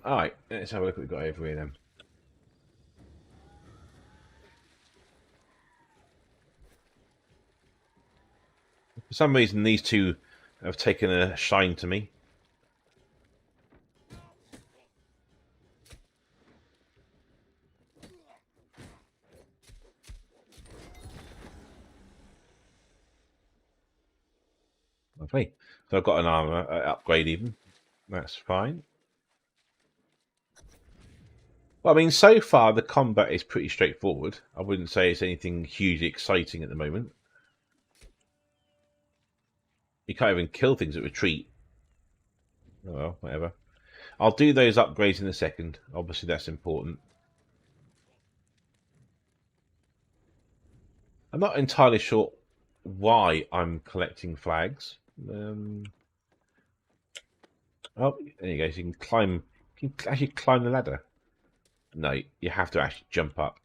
All right, let's have a look what we've got over here then. For some reason, these two have taken a shine to me. Lovely. So I've got an armor upgrade even. That's fine. Well, I mean, so far the combat is pretty straightforward. I wouldn't say it's anything hugely exciting at the moment. You can't even kill things at retreat. Oh well, whatever. I'll do those upgrades in a second. Obviously, that's important. I'm not entirely sure why I'm collecting flags. Oh, there you go. So you can climb. Can you actually climb the ladder? No, you have to actually jump up.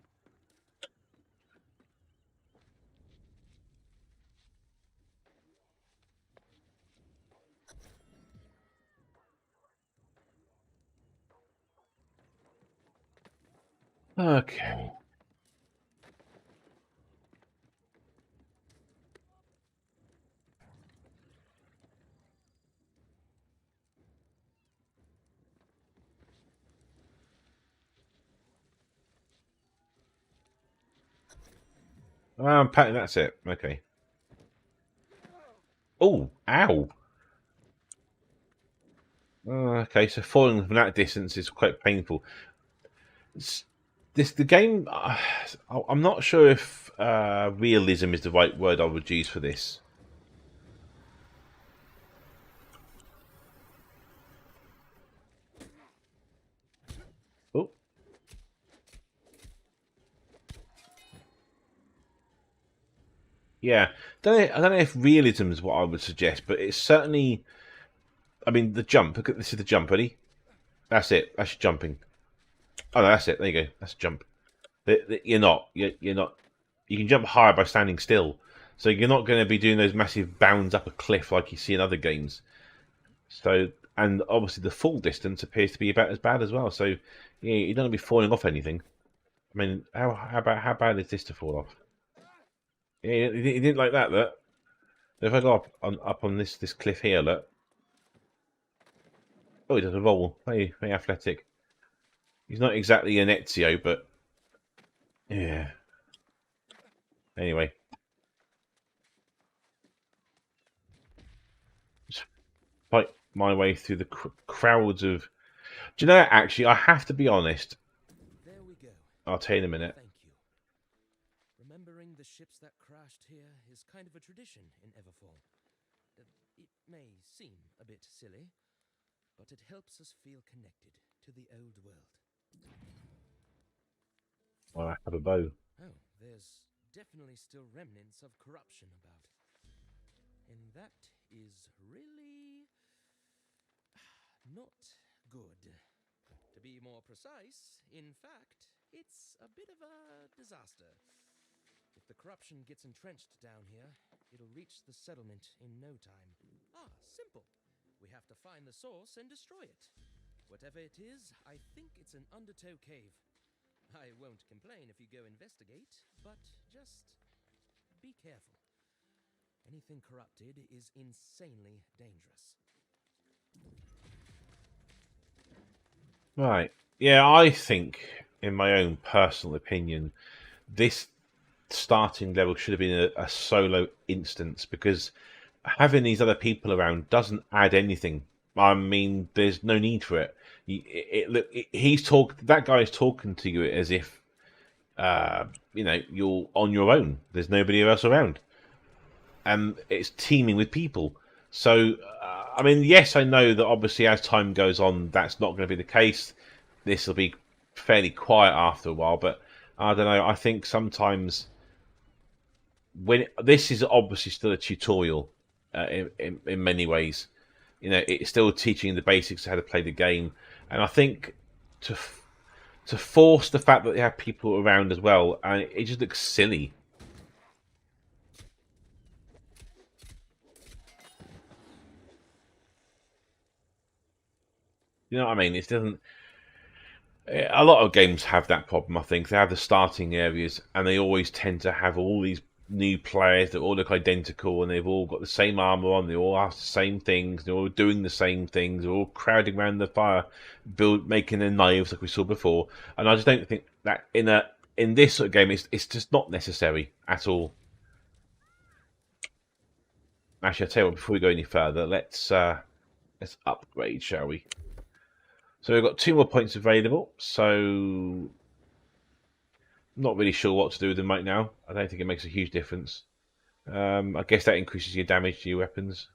Okay. That's it. Okay. Oh, ow. Okay, so falling from that distance is quite painful. The game. I'm not sure if realism is the right word I would use for this. Oh, yeah. I don't know if realism is what I would suggest, but it's certainly. I mean, the jump. Look at this is the jump, ready? That's it. That's jumping. Oh no, that's it. There you go. That's jump. You're not. You're not. You can jump higher by standing still, so you're not going to be doing those massive bounds up a cliff like you see in other games. So, and obviously the full distance appears to be about as bad as well. So, yeah, you don't want to be falling off anything. I mean, how bad is this to fall off? Yeah, you didn't like that. Look, if I go up on this cliff here, look. Oh, he does a roll. Very athletic. He's not exactly an Ezio, but yeah. Anyway, just fight my way through the crowds of. Do you know? Actually, I have to be honest. There we go. I'll tell you in a minute. Thank you. Remembering the ships that crashed here is kind of a tradition in Everfall. It may seem a bit silly, but it helps us feel connected to the old world. I have a bow. Oh, there's definitely still remnants of corruption about. And that is really not good. To be more precise, in fact, it's a bit of a disaster. If the corruption gets entrenched down here, it'll reach the settlement in no time. Simple. We have to find the source and destroy it. Whatever it is, I think it's an undertow cave. I won't complain if you go investigate, but just be careful. Anything corrupted is insanely dangerous. Right. Yeah, I think, in my own personal opinion, this starting level should have been a solo instance because having these other people around doesn't add anything. I mean, there's no need for it. He's that guy is talking to you as if you're on your own. There's nobody else around, and it's teeming with people. So, I mean, yes, I know that obviously as time goes on, that's not going to be the case. This will be fairly quiet after a while, but I don't know. I think sometimes when this is obviously still a tutorial in many ways, it's still teaching the basics of how to play the game, and I think to force the fact that they have people around as well, and it just looks silly. You know what I mean? It doesn't. A lot of games have that problem. I think they have the starting areas, and they always tend to have all these new players that all look identical, and they've all got the same armor on. They all ask the same things. They're all doing the same things. They're all crowding around the fire, making their knives like we saw before. And I just don't think that in this sort of game, it's just not necessary at all. Actually, I'll tell you what. Before we go any further, let's upgrade, shall we? So we've got 2 more points available. So not really sure what to do with them right now. I don't think it makes a huge difference. I guess that increases your damage to your weapons.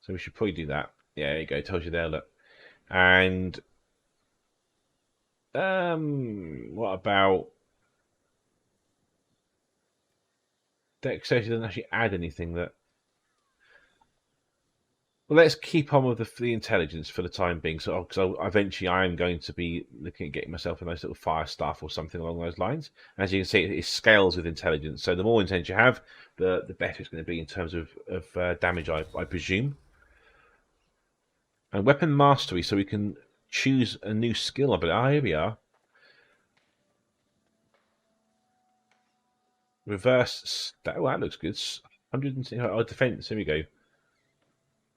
So we should probably do that. Yeah, there you go. Tells you there, look. And what about dexterity? Doesn't actually add anything that. Well, let's keep on with the intelligence for the time being. So, because eventually I am going to be looking at getting myself a nice little fire staff or something along those lines. As you can see, it scales with intelligence. So the more intelligence you have, the better it's going to be in terms of damage, I presume. And weapon mastery, so we can choose a new skill. But here we are. Reverse. That looks good. 160. Oh, defense. Here we go.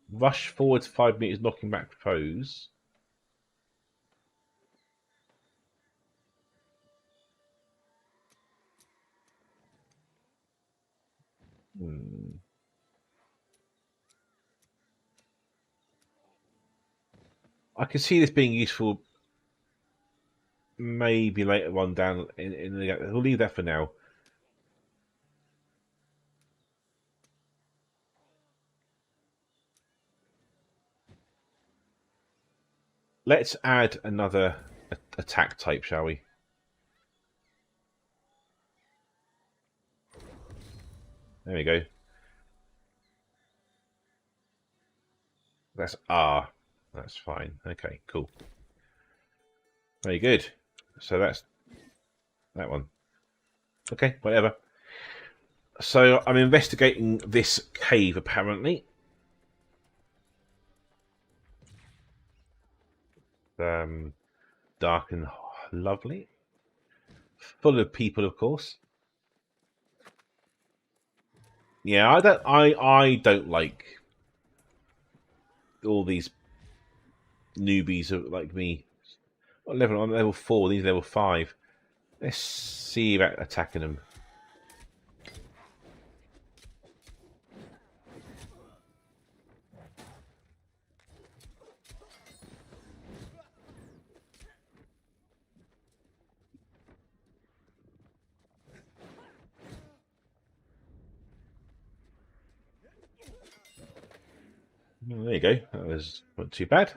Rush forward 5 meters, knocking back foes. I can see this being useful maybe later on down in the. We'll leave that for now. Let's add another attack type, shall we? There we go. That's R. That's fine. Okay, cool. Very good. So that's that one. Okay, whatever. So I'm investigating this cave, apparently. Dark and lovely. Full of people, of course. Yeah, I don't like all these newbies like me. What level? I'm level 4. These level 5. Let's see about attacking them. Well, there you go. That was not too bad.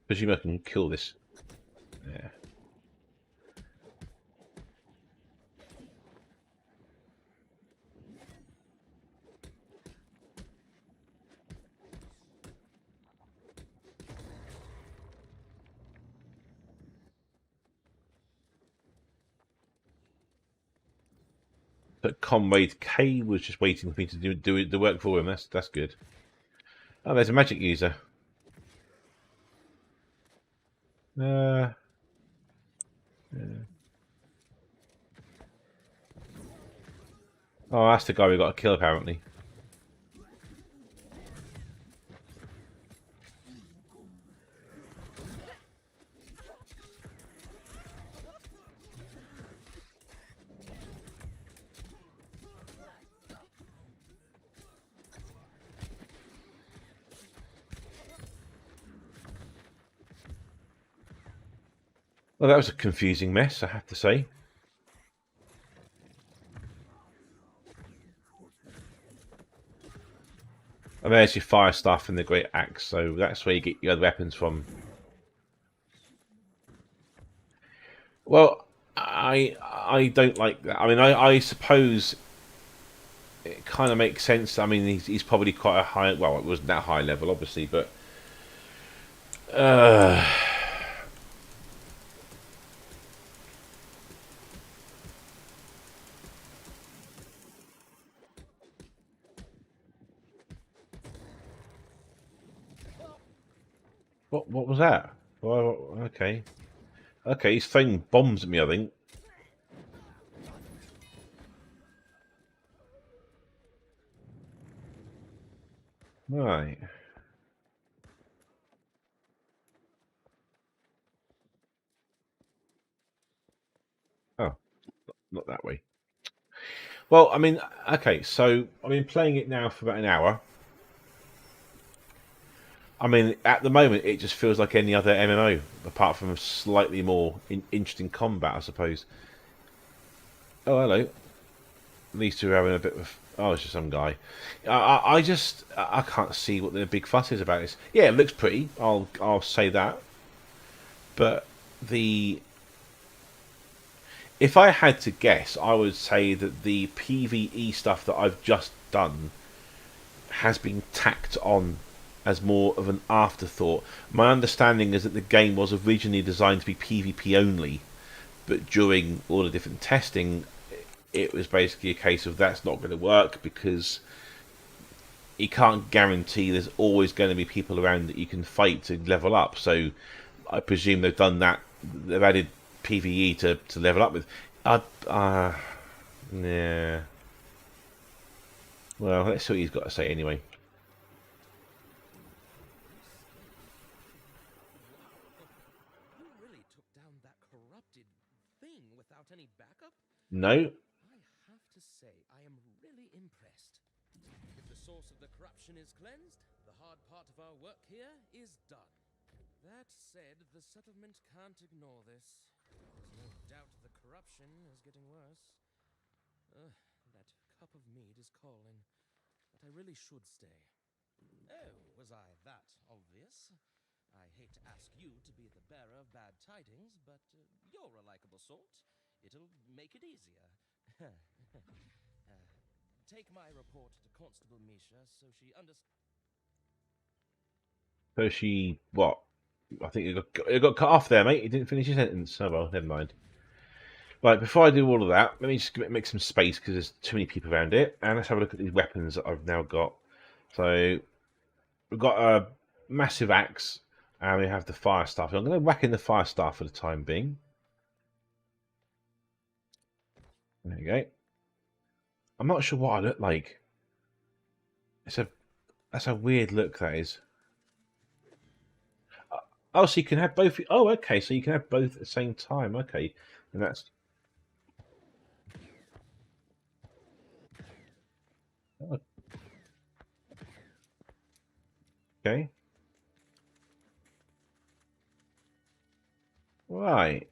Presume I can kill this. Yeah. But Comrade K was just waiting for me to do the work for him. That's good. Oh, there's a magic user. Yeah. Oh, that's the guy we got to kill, apparently. Well, that was a confusing mess, I have to say. And there's your fire stuff and the great axe, so that's where you get your other weapons from. Well, I don't like that. I mean, I suppose it kind of makes sense. I mean, he's probably quite a high. Well, it wasn't that high level, obviously, but uh, what was that? Well, okay, okay, he's throwing bombs at me, I think. Right. Oh, not that way. Well, I mean, okay, so I've been playing it now for about an hour. I mean, at the moment, it just feels like any other MMO, apart from a slightly more interesting combat, I suppose. Oh, hello. These two are having a bit of. Oh, it's just some guy. I just I can't see what the big fuss is about this. Yeah, it looks pretty. I'll say that. But the if I had to guess, I would say that the PVE stuff that I've just done has been tacked on as more of an afterthought. My understanding is that the game was originally designed to be PvP only, but during all the different testing, it was basically a case of that's not going to work because you can't guarantee there's always going to be people around that you can fight to level up. So I presume they've done that. They've added PVE to level up with. Yeah. Well, let's see what he's got to say anyway. You really took down that corrupted thing without any backup? No. I have to say, I am really impressed. If the source of the corruption is cleansed, the hard part of our work here is done. That said, the settlement can't ignore this. There's no doubt the corruption is getting worse. That cup of mead is calling, but I really should stay. Oh, was I that obvious? I hate to ask you to be the bearer of bad tidings, but you're a likable sort. It'll make it easier. Take my report to Constable Misha so she understands. So she what? I think it got cut off there, mate. You didn't finish your sentence. Oh well, never mind. Right, before I do all of that, let me just make some space because there's too many people around it. And let's have a look at these weapons that I've now got. So we've got a massive axe, and we have the fire staff. I'm going to whack in the fire staff for the time being. There you go. I'm not sure what I look like. That's a weird look. That is. Oh, so you can have both. Oh, okay. So you can have both at the same time. Okay, and that's okay. Right.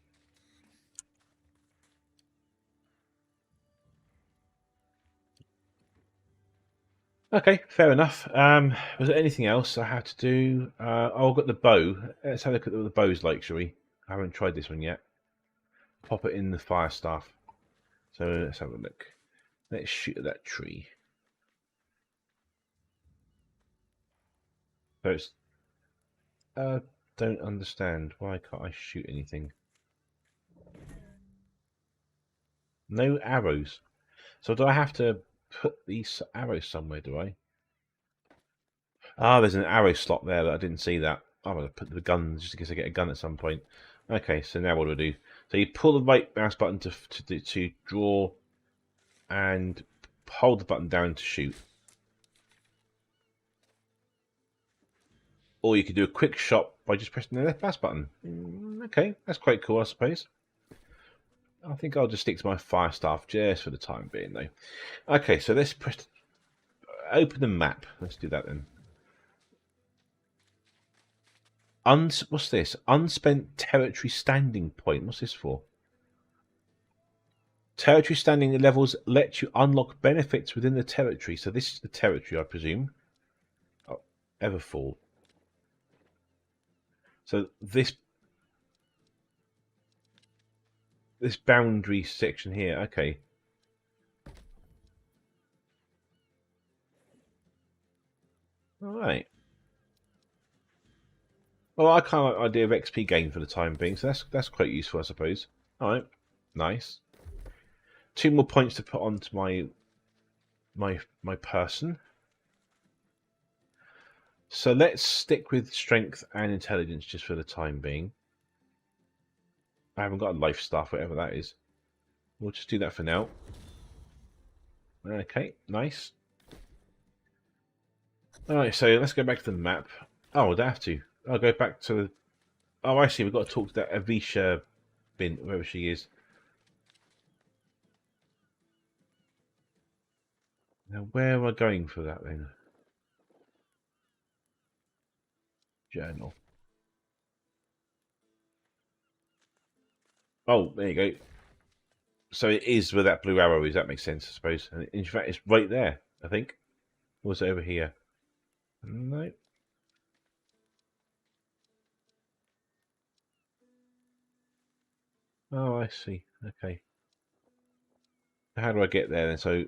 Okay, fair enough. Was there anything else I had to do? Oh, I've got the bow. Let's have a look at what the bow's like, shall we? I haven't tried this one yet. Pop it in the fire staff. So let's have a look. Let's shoot at that tree. So it's. Don't understand. Why can't I shoot anything? No arrows. So do I have to put these arrows somewhere, do I? Ah, there's an arrow slot there that I didn't see that. I'm going to put the gun just in case I get a gun at some point. Okay, so now what do I do? So you pull the right mouse button to draw and hold the button down to shoot. Or you could do a quick shot by just pressing the left mouse button. Okay, that's quite cool, I suppose. I think I'll just stick to my fire staff just for the time being, though. Okay, so let's press open the map. Let's do that then. What's this? Unspent territory standing point. What's this for? Territory standing levels let you unlock benefits within the territory. So this is the territory, I presume. Oh, Everfall. So this boundary section here. Okay. All right. Well, I kind of like the idea of XP gain for the time being, so that's quite useful, I suppose. All right, nice. 2 more points to put onto my person. So let's stick with strength and intelligence just for the time being. I haven't got a life staff, whatever that is. We'll just do that for now. Okay, nice. All right, so let's go back to the map. Oh, we'd have to. I'll go back to. Oh, I see. We've got to talk to that Avisha bin, wherever she is. Now, where am I going for that then? Journal. Oh, there you go. So it is where that blue arrow is. That makes sense, I suppose. And in fact, it's right there, I think. Or was it over here? No. Oh, I see. Okay. How do I get there then? So,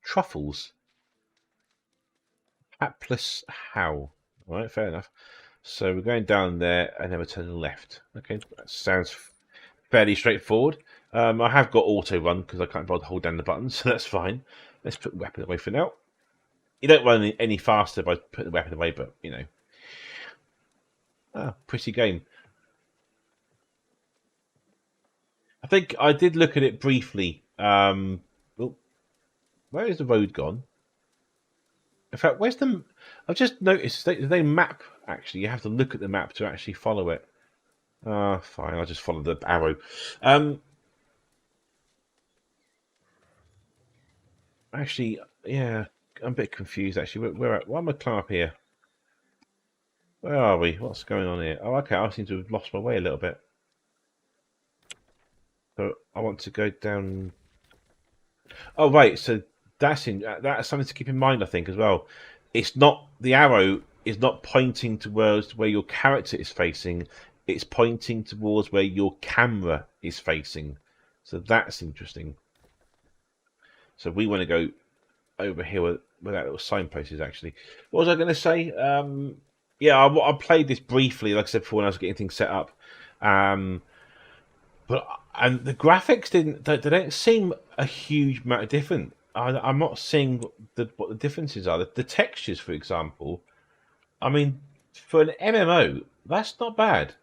truffles. Hapless how? All right, fair enough. So we're going down there and then we're turning left. Okay, that sounds fairly straightforward. I have got auto run because I can't bother to hold down the buttons, so that's fine. Let's put the weapon away for now. You don't run any faster by putting the weapon away, but you know. Ah, pretty game. I think I did look at it briefly. Well, where is the road gone? In fact, where's the? I've just noticed they map. Actually, you have to look at the map to actually follow it. Fine. I'll just follow the arrow. Actually, yeah, I'm a bit confused. Actually, where am I climb up here? Where are we? What's going on here? Oh, okay. I seem to have lost my way a little bit. So I want to go down. Oh, right. So that's something to keep in mind, I think, as well. It's not the arrow is not pointing towards where your character is facing. It's pointing towards where your camera is facing. So that's interesting. So we want to go over here where that little signpost is actually. What was I going to say? Yeah, I played this briefly, like I said before, when I was getting things set up. But and the graphics they don't seem a huge amount different. I'm not seeing what the differences are. The textures, for example, I mean, for an MMO, that's not bad.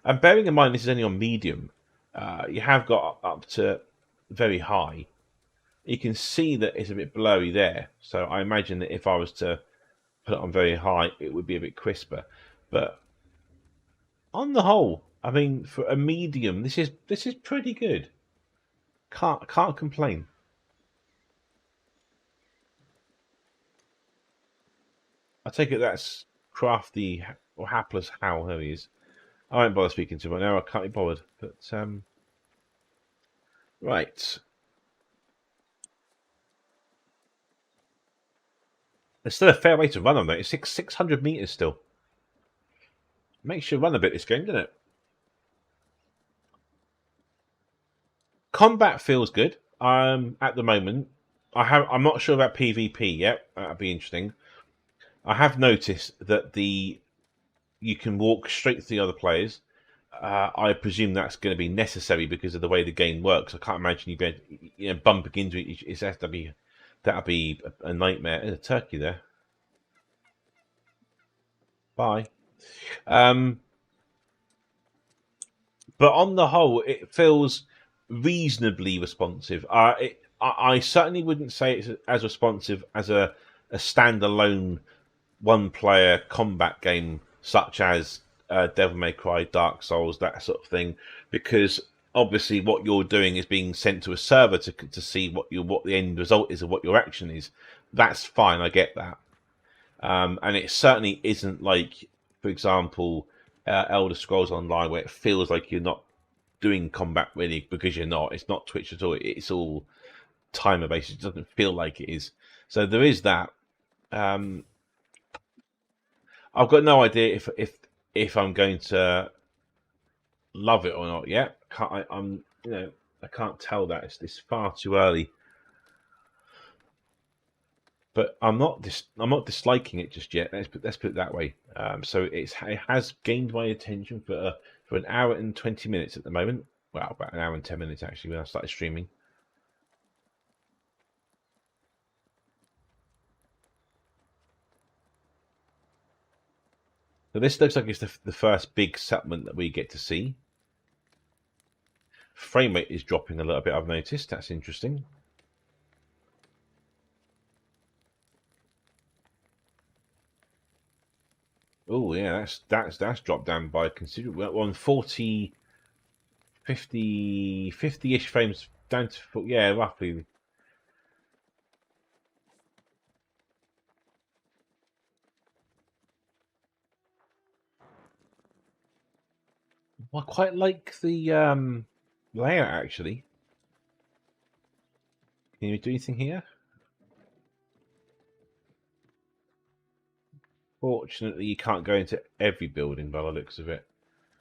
And bearing in mind this is only on medium, you have got up to very high. You can see that it's a bit blurry there. So I imagine that if I was to put it on very high, it would be a bit crisper. But on the whole, I mean, for a medium, this is pretty good. Can't complain. I take it that's crafty or hapless how there he is. I won't bother speaking to him right now. I can't be bothered. But right. There's still a fair way to run on that. It's 600 meters still. Makes you run a bit this game, doesn't it? Combat feels good. At the moment, I'm not sure about PvP yet. That'd be interesting. I have noticed that you can walk straight to the other players. I presume that's going to be necessary because of the way the game works. I can't imagine you be bumping into it. It has to be that'd be a nightmare. There's a turkey there. Bye. But on the whole, it feels reasonably responsive. I certainly wouldn't say it's as responsive as a standalone one-player combat game such as Devil May Cry, Dark Souls, that sort of thing, because obviously what you're doing is being sent to a server to see what the end result is of what your action is. That's fine, I get that. And it certainly isn't like, for example, Elder Scrolls Online, where it feels like you're not doing combat really, because you're not. It's not Twitch at all. It's all timer based. It doesn't feel like it is. So there is that. I've got no idea if I'm going to love it or not yet. I'm I can't tell that. It's far too early. But I'm not disliking it just yet. Let's put it that way. So it has gained my attention for an hour and 20 minutes at the moment. Well, about an hour and 10 minutes actually when I started streaming. So this looks like it's the first big settlement that we get to see. Frame rate is dropping a little bit, I've noticed. That's interesting. Oh yeah, that's dropped down by considerable. On 40, 50, 50-ish frames down to, yeah, roughly. I quite like the layout actually. Can you do anything here? Fortunately, you can't go into every building by the looks of it.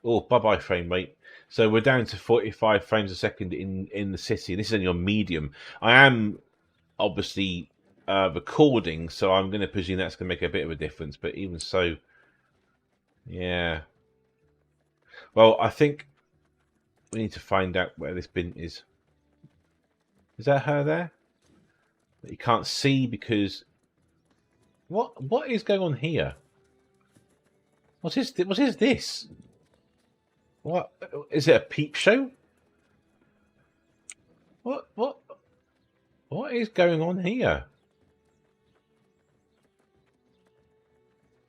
Oh, bye-bye frame rate. So we're down to 45 frames a second in the city. This is on your medium. I am obviously recording, so I'm going to presume that's going to make a bit of a difference. But even so, yeah. Well, I think we need to find out where this bin is. Is that her there? That you can't see because what is going on here? What is this? What is it? A peep show? What is going on here?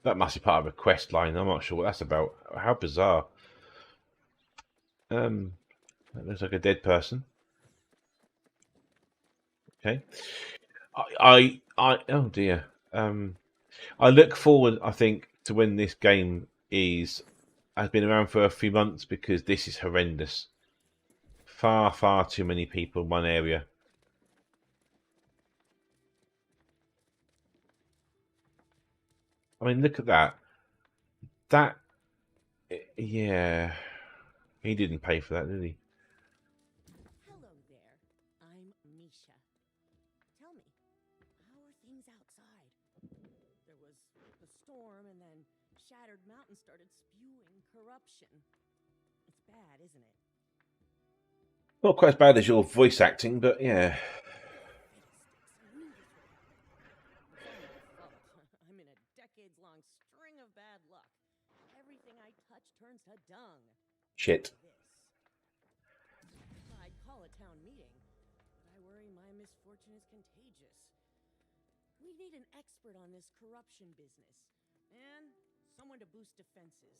That must be part of a quest line. I'm not sure what that's about. How bizarre. That looks like a dead person. Okay. I oh dear. I look forward, I think, to when this game has been around for a few months, because this is horrendous. Far too many people in one area. I mean, look at that. Yeah. He didn't pay for that, did he? Hello there. I'm Misha. Tell me, how are things outside? There was a storm, and then Shattered Mountain started spewing corruption. It's bad, isn't it? Not quite as bad as your voice acting, but yeah. I'm in a decades-long string of bad luck. Everything I touch turns to dung. Shit. I'd call a town meeting, but I worry my misfortune is contagious. We need an expert on this corruption business, and someone to boost defenses.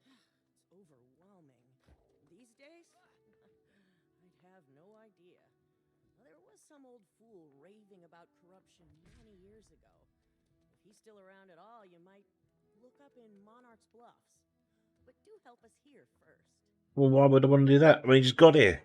It's overwhelming. These days, I'd have no idea. There was some old fool raving about corruption many years ago. If he's still around at all, you might look up in Monarch's Bluffs. But do help us here first. Well, why would I want to do that? I mean, he just got here.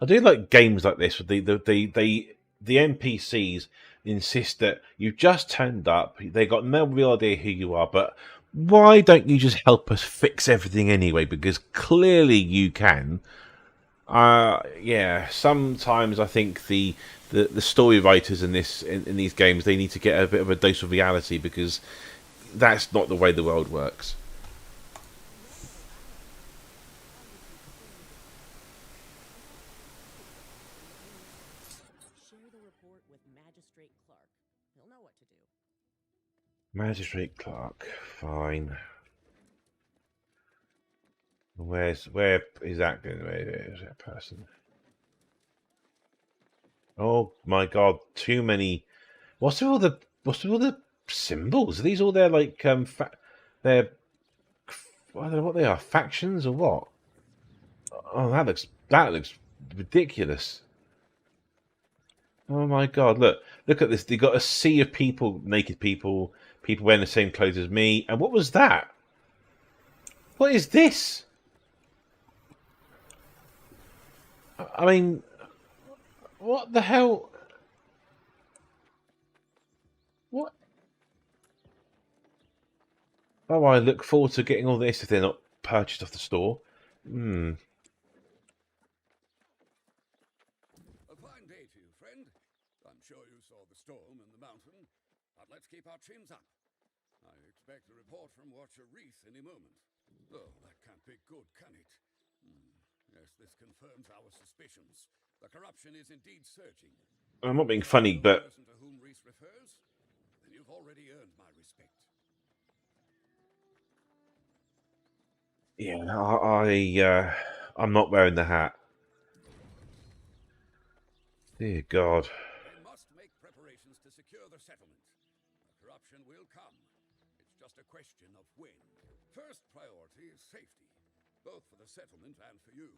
I do like games like this. The NPCs insist that you just turned up. They got no real idea who you are, but why don't you just help us fix everything anyway? Because clearly you can. Yeah. Sometimes I think the story writers in these games, they need to get a bit of a dose of reality, because that's not the way the world works. Share the report with Magistrate Clark. He'll know what to do. Magistrate Clark, fine. Where is that going? Where is that person? Oh my god, too many. What's with all the symbols? Are these all their like their, I don't know what they are, factions or what? Oh, that looks ridiculous. Oh my god! Look at this. They got a sea of people, naked people, people wearing the same clothes as me. And what was that? What is this? I mean, what the hell? What? Oh, I look forward to getting all this if they're not purchased off the store. Hmm. A fine day to you, friend. I'm sure you saw the storm in the mountain, but let's keep our chins up. I expect a report from Watcher Reese any moment. Oh, that can't be good, can it? Yes, this confirms our suspicions. The corruption is indeed surging. I'm not being funny, but The person to whom Reese refers? Then you've already earned my respect. yeah, I'm not wearing the hat. Dear God. We must make preparations to secure the settlement. The corruption will come. It's just a question of when. First priority is safety, both for the settlement and for you.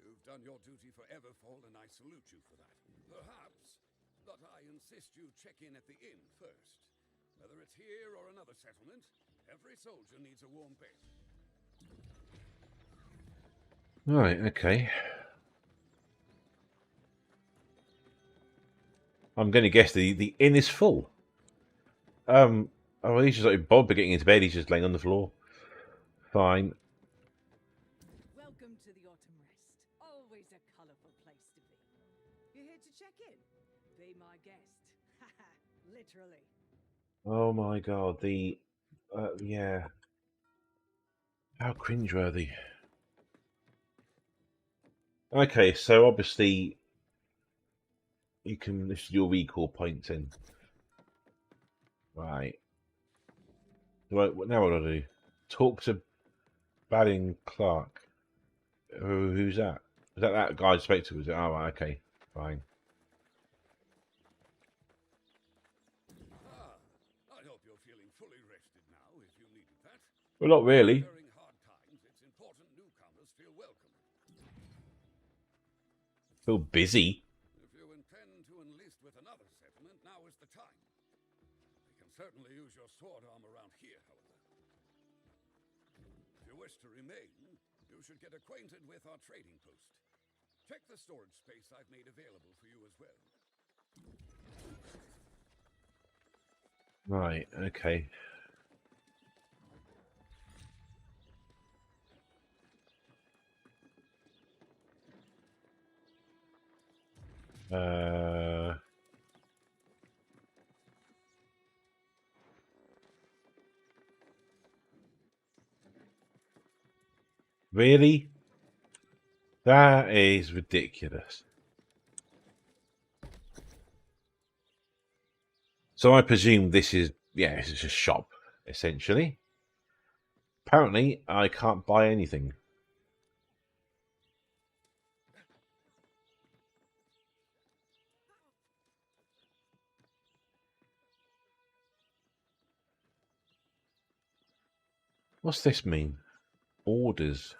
You've done your duty for Everfall, and I salute you for that. Perhaps, but I insist you check in at the inn first. Whether it's here or another settlement, every soldier needs a warm bed. Right, okay. I'm going to guess the inn is full. Oh, he's just like Bob getting into bed. He's just laying on the floor. Fine. Welcome to the Autumn Rest. Always a colorful place to be. You're here to check in? Be my guest. Haha, literally. Oh my God. Yeah. How cringeworthy. Okay, so obviously you can list your recall points in. Right. Now what do I do? Talk to Balin Clark. Who's that? Is that guy I spoke to? Was it? Oh, right, okay. Fine. I hope you're feeling fully rested now, if you needed that. Well, not really. During hard times, it's important newcomers feel welcome. Feel busy. If you intend to enlist with another settlement, now is the time. We can certainly use your sword arm around here, however. If you wish to remain, you should get acquainted with our trading post. Check the storage space I've made available for you as well. Right, okay. Really? That is ridiculous. So I presume this is, yeah, this is a shop, essentially. Apparently, I can't buy anything. What's this mean? Orders.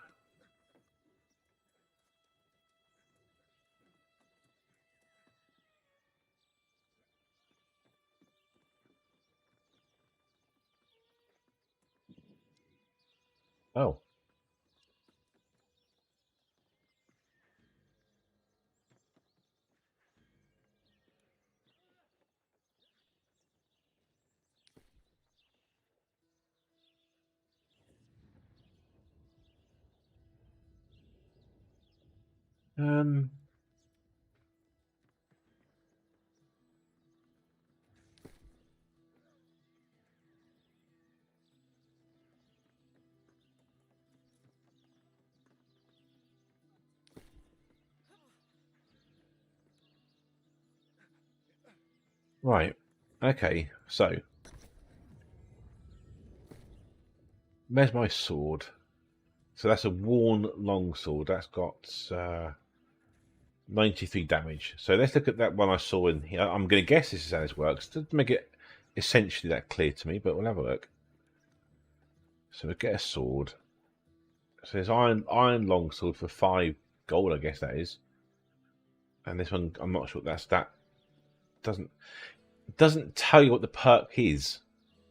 Oh. Um. Right. Okay. So, where's my sword? So that's a worn longsword. That's got 93 damage. So let's look at that one I saw in here. I'm going to guess this is how this works. Doesn't make it essentially that clear to me, but we'll have a look. So we get a sword. So there's iron longsword for 5 gold, I guess that is. And this one, I'm not sure that's that. doesn't tell you what the perk is.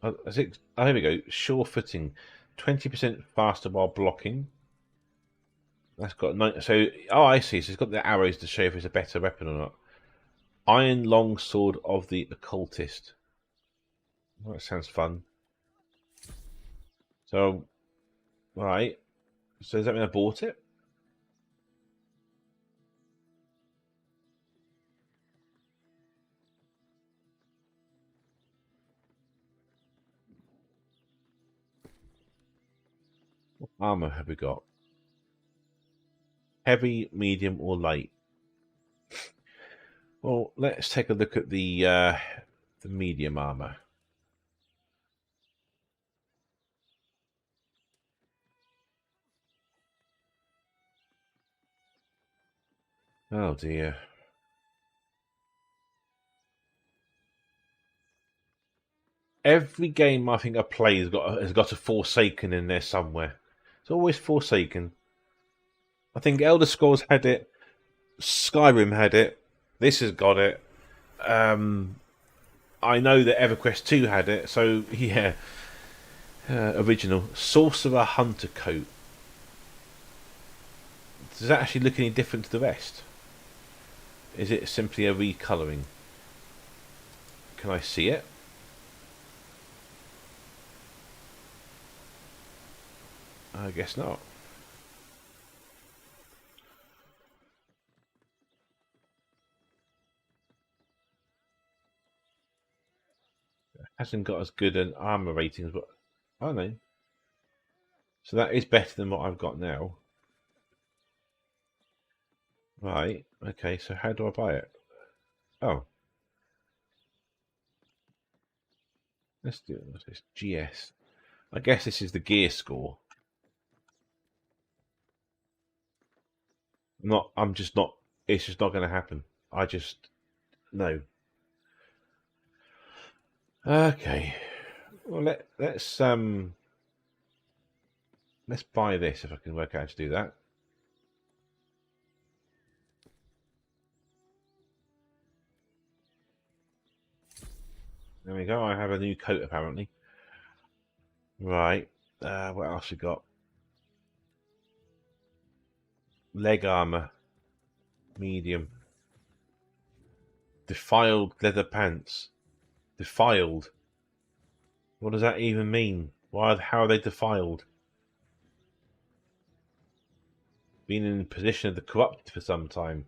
Oh, here we go. Sure footing, 20% faster while blocking. That's got so. Oh, I see. So it's got the arrows to show if it's a better weapon or not. Iron Longsword of the Occultist. Well, that sounds fun. So, right. So does that mean I bought it? What armor have we got? Heavy, medium, or light? Well, let's take a look at the medium armor. Oh dear. Every game I think I play has got a Forsaken in there somewhere. It's always Forsaken. I think Elder Scrolls had it. Skyrim had it. This has got it. I know that EverQuest 2 had it. So yeah, original Sorcerer Hunter coat. Does that actually look any different to the rest? Is it simply a recolouring? Can I see it? I guess not. It hasn't got as good an armor ratings, but I don't know. So that is better than what I've got now. Right. Okay. So how do I buy it? Oh. Let's do it. What's this? GS. I guess this is the gear score. I'm just not. It's just not going to happen. I just no. Okay. Well, let's buy this if I can work out how to do that. There we go. I have a new coat apparently. Right. What else we got? Leg armor. Medium. Defiled leather pants. Defiled. What does that even mean? How are they defiled? Been in the position of the corrupt for some time.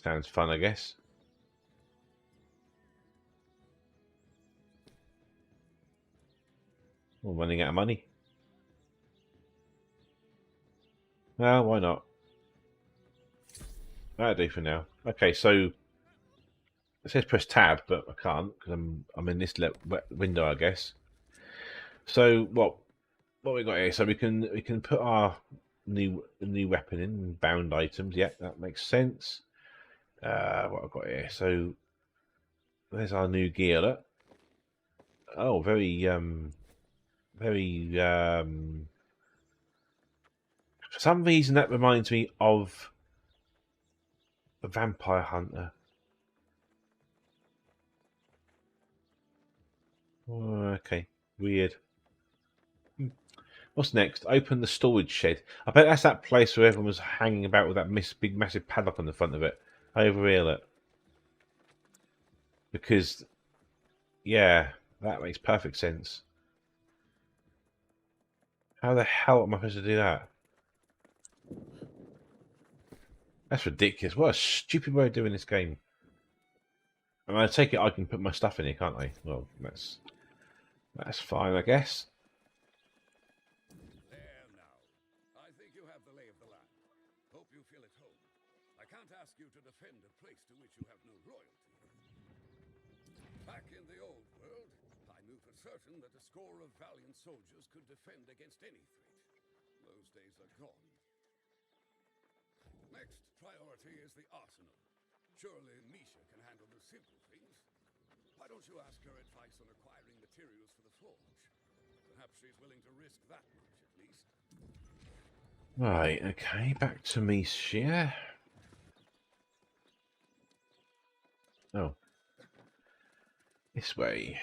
Sounds fun, I guess. We're running out of money. Well, why not? That'll do for now. Okay, so it says press tab, but I can't because I'm in this window, I guess. So what we got here? So we can put our new weapon in bound items. Yeah, that makes sense. What I've got here? So there's our new gear. Look. Oh, very for some reason that reminds me of a Vampire Hunter. Oh, okay, weird. What's next? Open the storage shed. I bet that's that place where everyone was hanging about with that big massive padlock on the front of it. Over here, look. Because, yeah, that makes perfect sense. How the hell am I supposed to do that? That's ridiculous. What a stupid way of doing this game. I mean, I take it I can put my stuff in here, can't I? Well, that's fine, I guess. There now. I think you have the lay of the land. Hope you feel at home. I can't ask you to defend a place to which you have no loyalty. Back in the old world, I knew for certain that a score of valiant soldiers could defend against any threat. Those days are gone. Next priority is the arsenal. Surely Misha can handle the simple things. Why don't you ask her advice on acquiring materials for the forge? Perhaps she's willing to risk that much, at least. Right, okay, back to Misha. Oh, this way.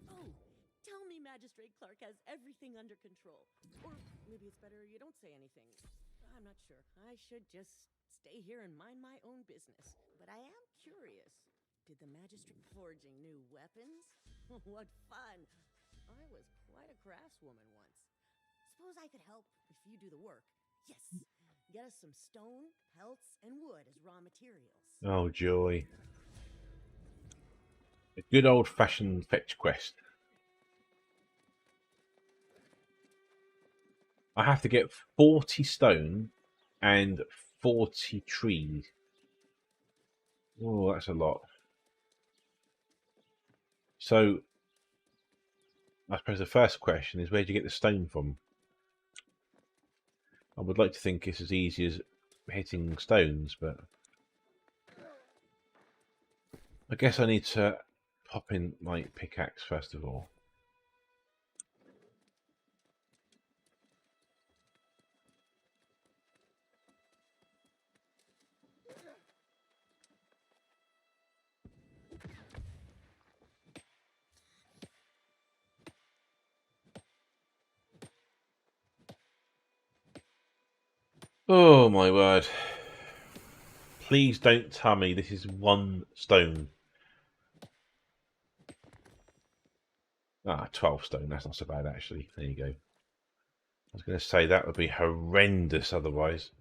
Oh, tell me Magistrate Clark has everything under control. Or maybe it's better you don't say anything. I'm not sure. I should just stay here and mind my own business. But I am curious. Did the Magistrate forging new weapons? What fun! I was quite a craftswoman once. Suppose I could help if you do the work. Yes! Get us some stone, pelts, and wood as raw materials. Oh, joy. A good old-fashioned fetch quest. I have to get 40 stone and 40 trees. Oh, that's a lot. So, I suppose the first question is, where do you get the stone from? I would like to think it's as easy as hitting stones, but I guess I need to pop in my pickaxe first of all. Oh my word. Please don't tell me this is one stone. Ah, 12 stone. That's not so bad, actually. There you go. I was going to say that would be horrendous otherwise.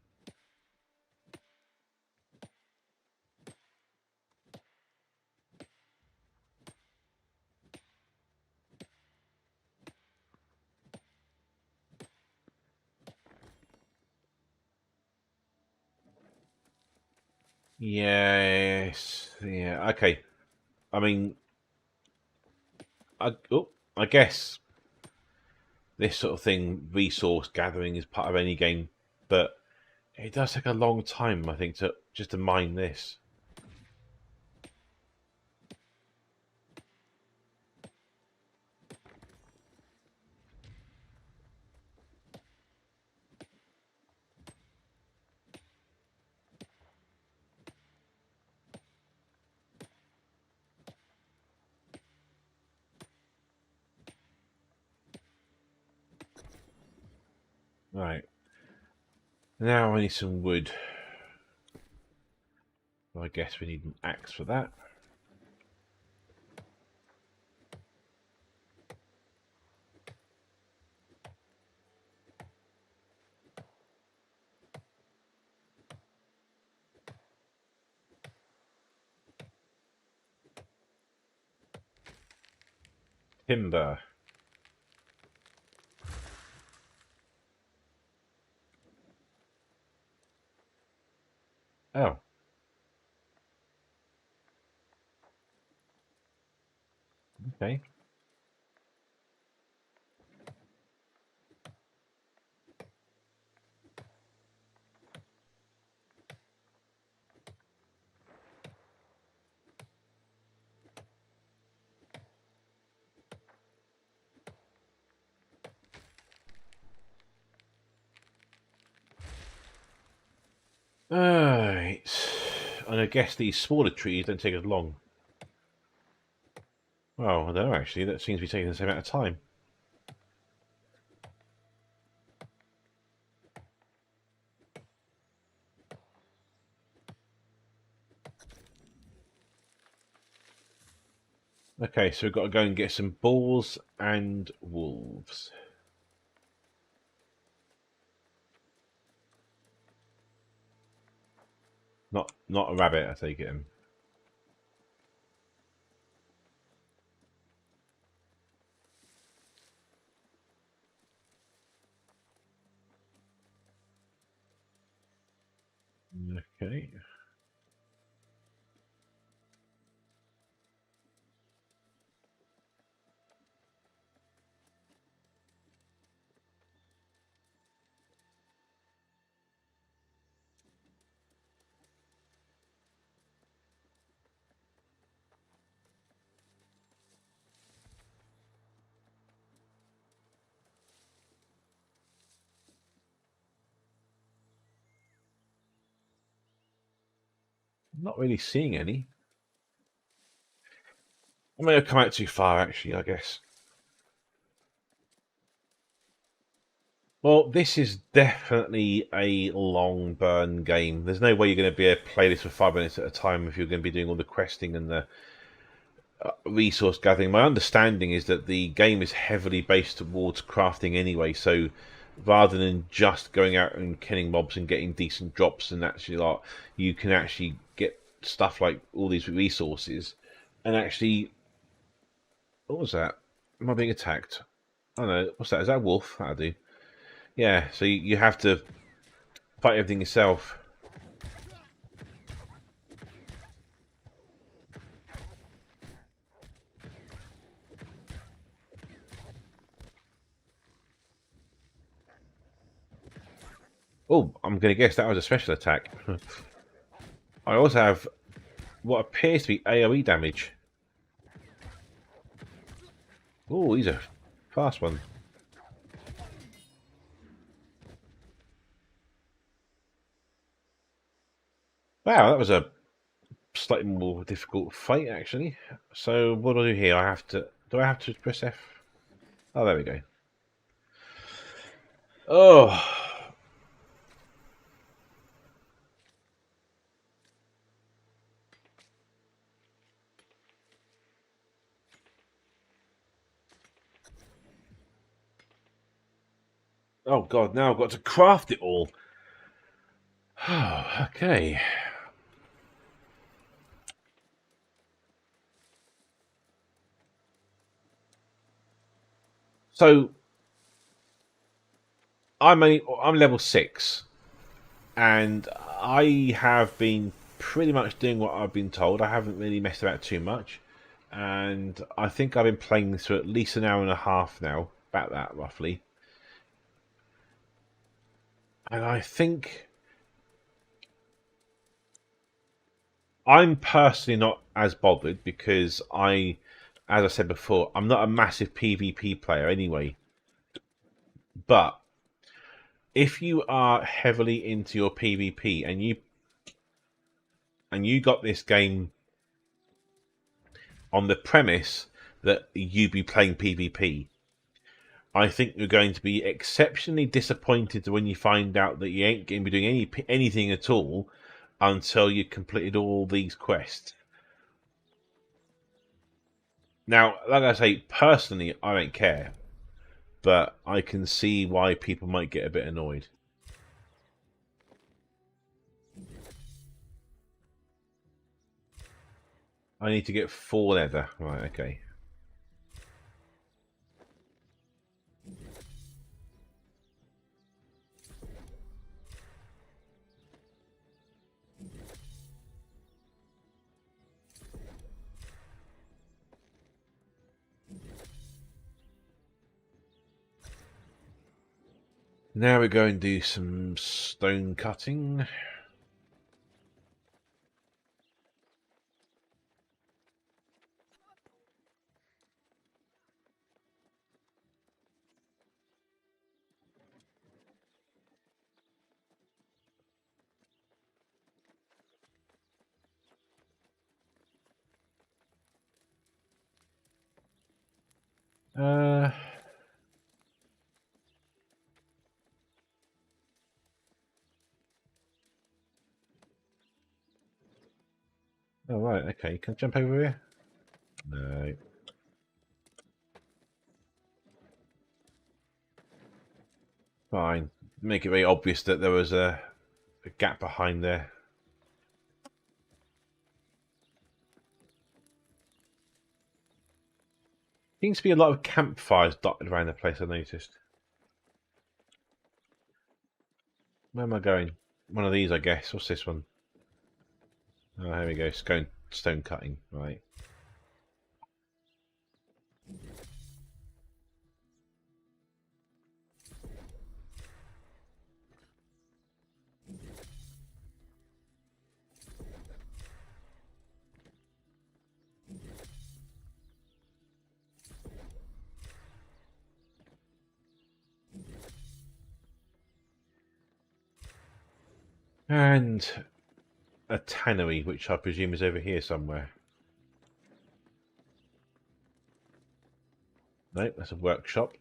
Yes. Yeah. Okay. I mean, I guess this sort of thing, resource gathering, is part of any game, but it does take a long time, I think, to mine this. Right. Now I need some wood. Well, I guess we need an axe for that. Timber. Oh. Okay. Alright. And I guess these smaller trees don't take as long. Well, I don't know, actually. That seems to be taking the same amount of time. Okay, so we've got to go and get some bulls and wolves. Not a rabbit, I take it in. Okay. not really seeing any. I may have come out too far, actually, I guess. Well, this is definitely a long burn game. There's no way you're going to be able to play this for 5 minutes at a time if you're going to be doing all the questing and the resource gathering. My understanding is that the game is heavily based towards crafting anyway, so rather than just going out and killing mobs and getting decent drops and actually like you can actually get stuff like all these resources and actually what was that? Am I being attacked? I don't know. What's that? Is that a wolf? That'll do. Yeah, so you have to fight everything yourself. Oh, I'm going to guess that was a special attack. I also have what appears to be AoE damage. Oh, he's a fast one. Wow, that was a slightly more difficult fight, actually. So what do I do here? I have to... Do I have to press F? Oh, there we go. Oh. Oh, God, now I've got to craft it all. Oh, okay. So I'm level 6, and I have been pretty much doing what I've been told. I haven't really messed about too much, and I think I've been playing this for at least an hour and a half now, about that roughly. And I think I'm personally not as bothered because as I said before, I'm not a massive PvP player anyway. But if you are heavily into your PvP and you got this game on the premise that you be playing PvP, I think you're going to be exceptionally disappointed when you find out that you ain't going to be doing anything at all until you've completed all these quests. Now, like I say, personally, I don't care, but I can see why people might get a bit annoyed. I need to get 4 leather. Right, okay. Now we go and do some stone cutting. Uh... Oh, right, okay. Can I jump over here? No. Fine. Make it very obvious that there was a gap behind there. Seems to be a lot of campfires dotted around the place, I noticed. Where am I going? One of these, I guess. What's this one? Oh, here we go. Stone cutting. Right. And a tannery, which I presume is over here somewhere. No, that's a workshop.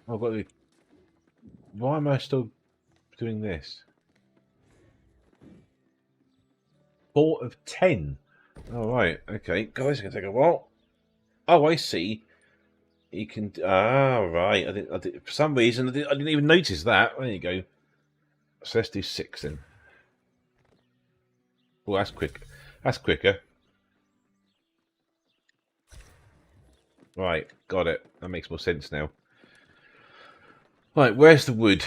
I've got the... Why am I still doing this? 4 of 10. All right, okay. God, this is gonna take a while. Oh, I see. You can. Ah, right. I did, for some reason, I didn't even notice that. There you go. So let's do 6 then. Oh, that's quick. That's quicker. Right, got it. That makes more sense now. Right, where's the wood?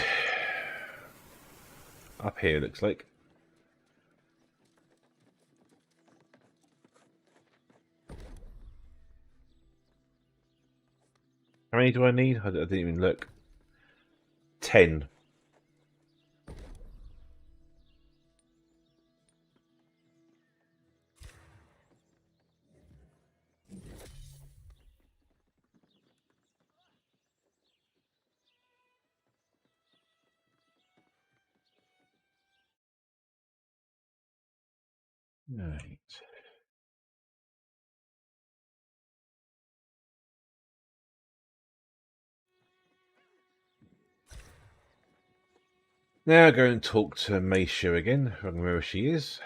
Up here, it looks like. How many do I need? I didn't even look. 10. Right. Now I'll go and talk to Meisha again, if I can remember where she is.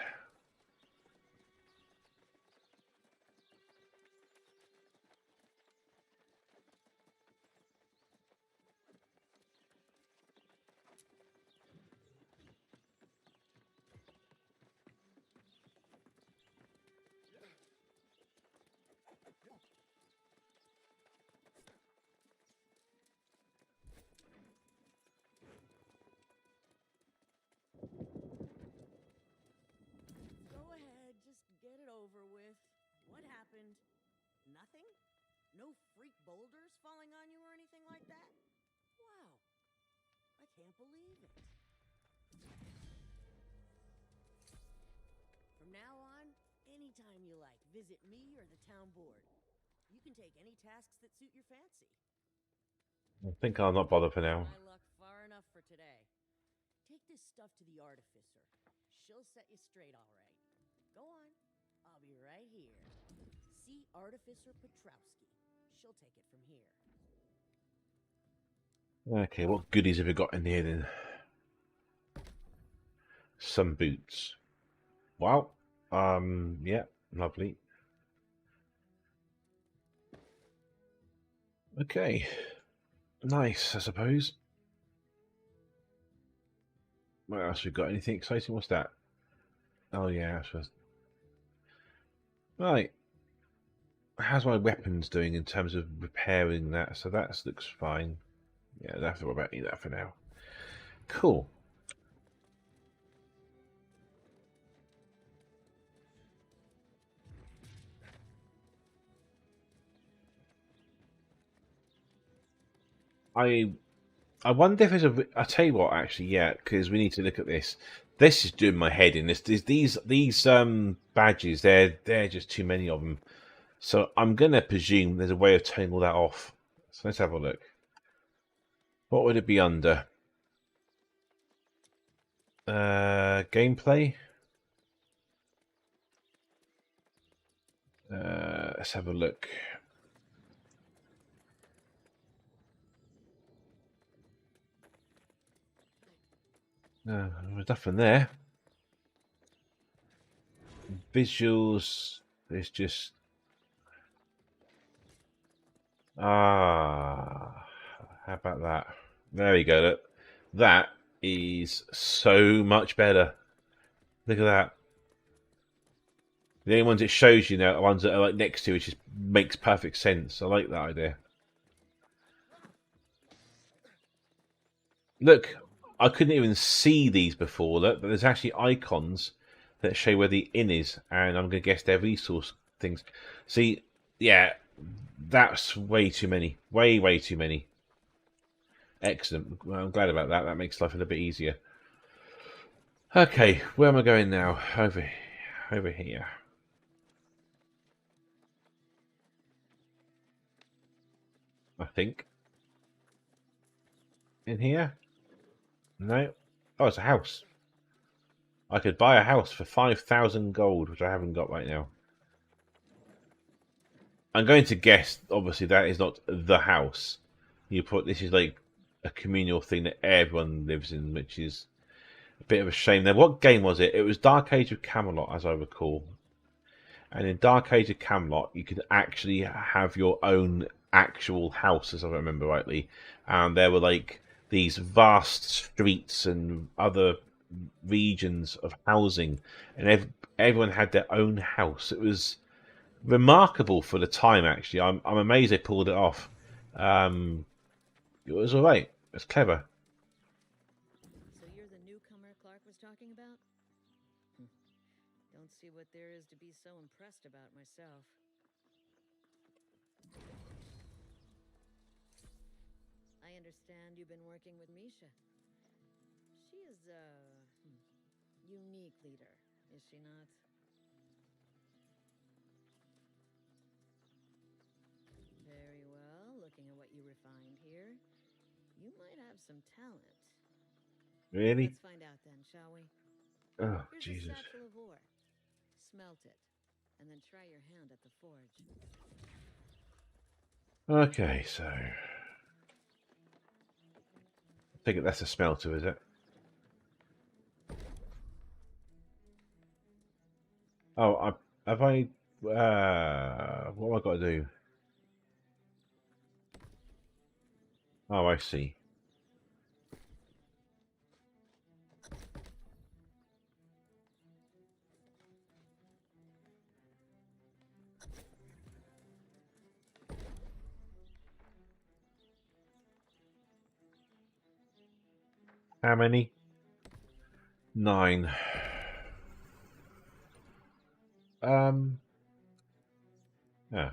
Go ahead, just get it over with. What happened? Nothing? No freak boulders falling on you or anything like that? Wow. I can't believe it. From now on, anytime you like, visit me or the town board. You can take any tasks that suit your fancy. I think I'll not bother for now. My luck far enough for today. Take this stuff to the artificer. She'll set you straight all right. Go on. I'll be right here. See Artificer Petrowski. She'll take it from here. Okay, what goodies have we got in here then? Some boots. Wow. Yeah, lovely. Okay. Nice, I suppose. What else we got? Anything exciting? What's that? Oh yeah, I suppose. Right. How's my weapons doing in terms of repairing that? So that looks fine. Yeah, I don't have to worry about any of that for now. Cool. I wonder if there's a. I tell you what, actually, yeah, because we need to look at this. This is doing my head in. These badges. They're just too many of them. So I'm gonna presume there's a way of turning all that off. So let's have a look. What would it be under? Gameplay. Let's have a look. No, there's nothing there. Visuals. There's just how about that? There we go. Look, that is so much better. Look at that. The only ones it shows you now are the ones that are like next to it, just makes perfect sense. I like that idea. Look, I couldn't even see these before. Look, but there's actually icons that show where the inn is, and I'm going to guess they're resource things. See, yeah, that's way too many. Way too many. Excellent. Well, I'm glad about that. That makes life a little bit easier. Okay, where am I going now? Over here. I think. in here? No. Oh, it's a house. I could buy a house for 5,000 gold, which I haven't got right now. I'm going to guess, obviously, that is not the house. This is like a communal thing that everyone lives in, which is a bit of a shame. Now, what game was it? It was Dark Age of Camelot, as I recall. And in Dark Age of Camelot, you could actually have your own actual house, as I remember rightly. And there were like these vast streets and other regions of housing, and everyone had their own house. It was remarkable for the time. Actually, I'm amazed they pulled it off. It was all right. It's clever. So you're the newcomer Clark was talking about? Don't see what there is to be so impressed about myself. I understand you've been working with Misha. She is a unique leader, is she not? Very well. Looking at what you refined here, you might have some talent. Really? Let's find out then, shall we? Oh, Here's Jesus. a satchel of ore. Smelt it, and then try your hand at the forge. Okay, so I think that's a smelter, is it? Oh, have I? What have I got to do? Oh, I see. How many? 9. Yeah.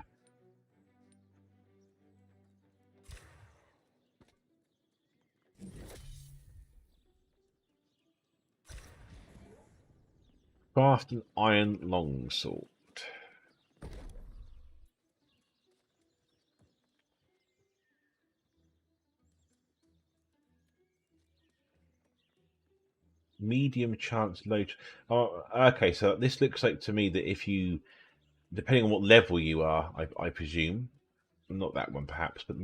Craft an iron longsword. Medium chance low. Oh, okay. So this looks like to me that if you, depending on what level you are, I presume, not that one perhaps, but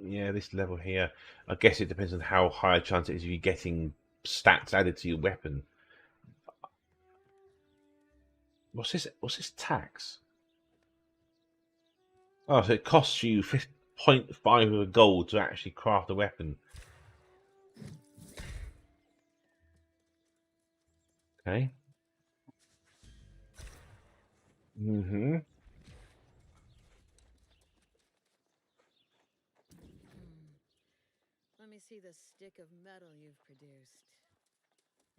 yeah, this level here. I guess it depends on how high a chance it is of you getting stats added to your weapon. What's this? What's this tax? Oh, so it costs you 0.5 of a gold to actually craft a weapon. Okay. Mm-hmm. Let me see the stick of metal you've produced.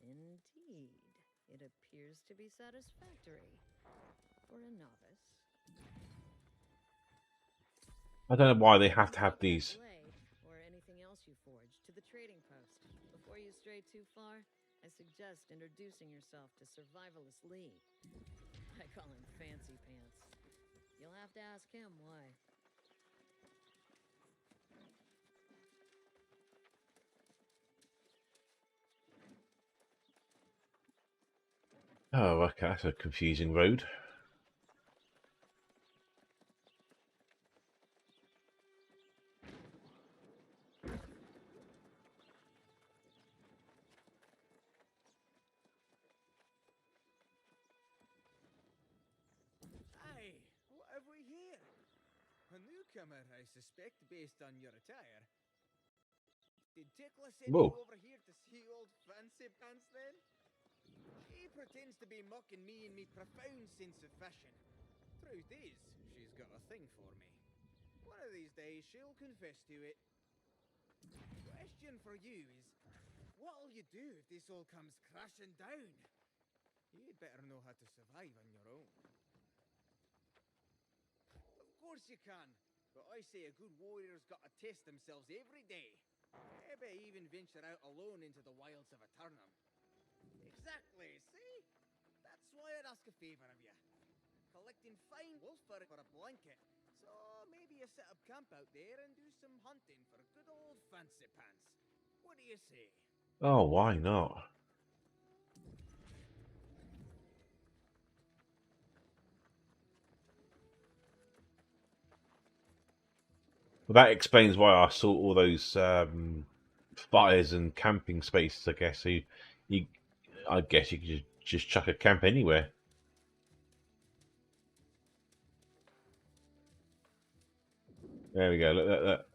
Indeed, it appears to be satisfactory for a novice. I don't know why they have to have these. Blade or anything else you forge to the trading post. Before you stray too far, I suggest introducing yourself to Survivalist Lee. I call him Fancy Pants. You'll have to ask him why. Oh, okay, that's a confusing road. Aye, what have we here? A newcomer, I suspect, based on your attire. Did Tickler send Whoa. you over here to see old Fancy Pants then? He pretends to be mocking me and me profound sense of fashion. Truth is, she's got a thing for me. One of these days she'll confess to it. Question for you is, what'll you do if this all comes crashing down? You'd better know how to survive on your own. Of course you can, but I say a good warrior's got to test themselves every day. Maybe even venture out alone into the wilds of Eternum. Exactly, see? That's why I'd ask a favour of you. Collecting fine wolf fur for a blanket. So maybe you set up camp out there and do some hunting for good old Fancy Pants. What do you say? Oh, why not? Well, that explains why I saw all those fires and camping spaces, I guess. So I guess you could just chuck a camp anywhere. There we go. Look, look, look.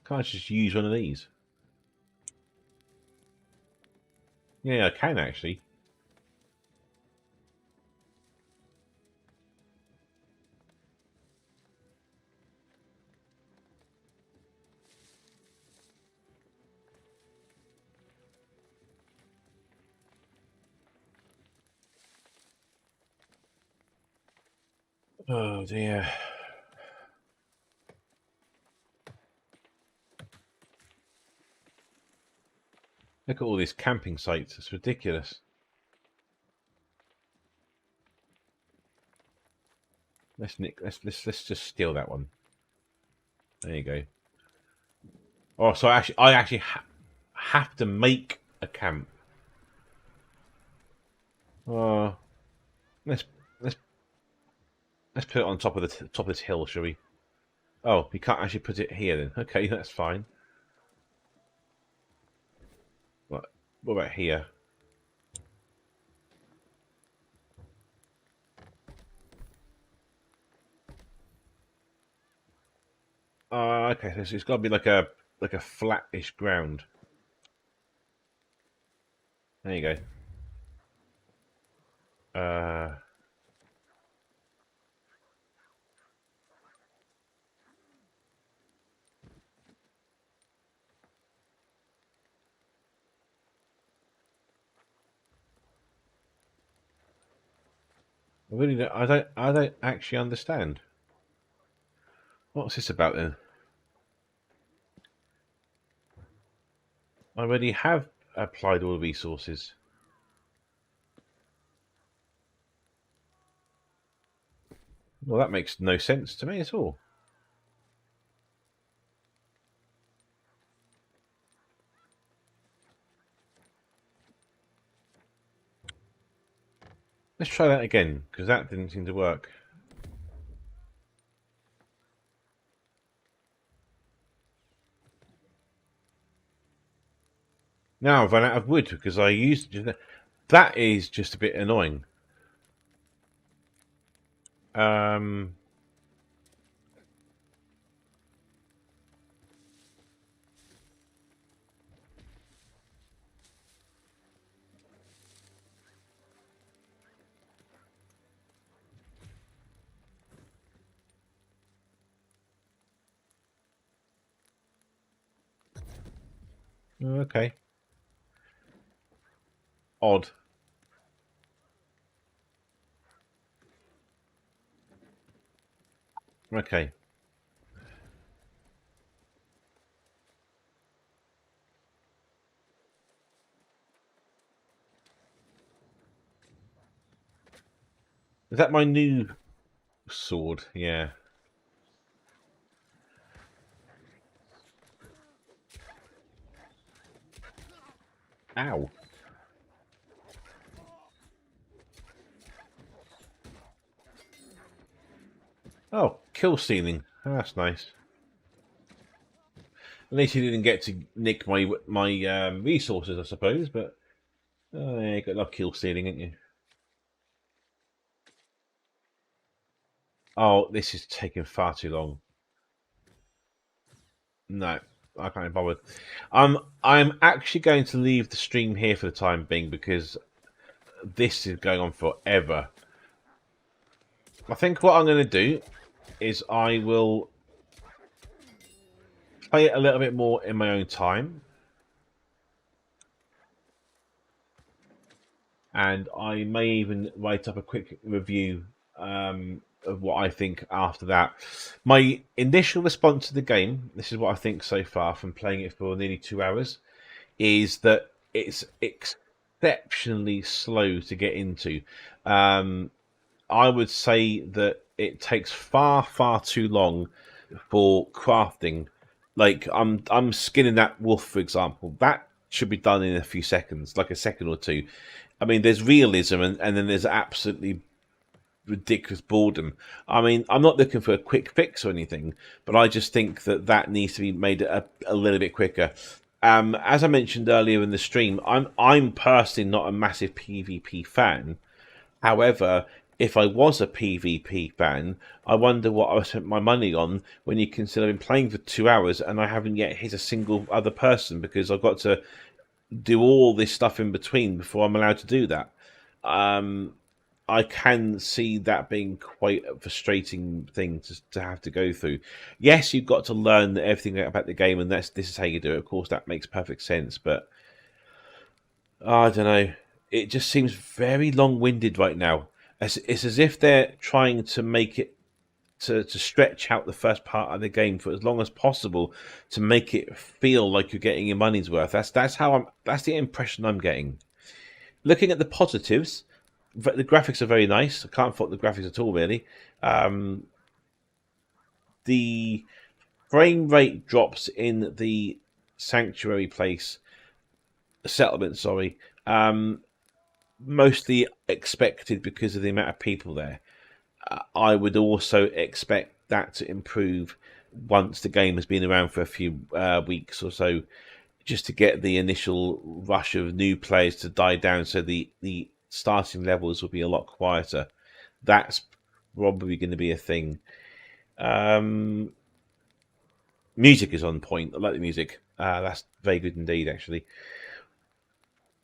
Can't I just use one of these? Yeah, I can actually. Oh dear. Look at all these camping sites. It's ridiculous. Let's just steal that one. There you go. Oh, so I actually have to make a camp. Oh, let's put it on top of the top of this hill, shall we? Oh, we can't actually put it here then. Okay, that's fine. What about here? Okay, so it's got to be like a flattish ground. There you go. I don't actually understand. What's this about then? I already have applied all the resources. Well, that makes no sense to me at all. Let's try that again, because that didn't seem to work. Now I've run out of wood because I used that is just a bit annoying. Okay. Odd. Okay. Is that my new sword? Yeah. Ow. Oh, kill stealing. Oh, that's nice. At least he didn't get to nick my resources, I suppose. But yeah, you got enough kill stealing, ain't you? Oh, this is taking far too long. No, I can't be bothered. I'm actually going to leave the stream here for the time being because this is going on forever. I think what I'm going to do is I will play it a little bit more in my own time. And I may even write up a quick review of what I think after that. My initial response to the game, this is what I think so far from playing it for nearly 2 hours, is that it's exceptionally slow to get into. I would say that it takes far too long for crafting Like I'm skinning that wolf, for example. That should be done in a few seconds, like a second or two. I mean, there's realism, and then there's absolutely ridiculous boredom. I mean, I'm not looking for a quick fix or anything, but I just think that needs to be made a little bit quicker. As I mentioned earlier in the stream, I'm personally not a massive PvP fan. However, if I was a PvP fan, I wonder what I spent my money on when you consider I've been playing for 2 hours and I haven't yet hit a single other person because I've got to do all this stuff in between before I'm allowed to do that. I can see that being quite a frustrating thing to have to go through. Yes, you've got to learn everything about the game, and this is how you do it. Of course, that makes perfect sense, but I don't know. It just seems very long-winded right now. It's as if they're trying to make it to stretch out the first part of the game for as long as possible to make it feel like you're getting your money's worth. That's the impression I'm getting. Looking at the positives, the graphics are very nice. I can't fault the graphics at all, really. The frame rate drops in the sanctuary settlement, sorry. Mostly expected because of the amount of people there. I would also expect that to improve once the game has been around for a few weeks or so, just to get the initial rush of new players to die down, so the starting levels will be a lot quieter. That's probably going to be a thing. Music is on point. I like the music. That's very good indeed, actually.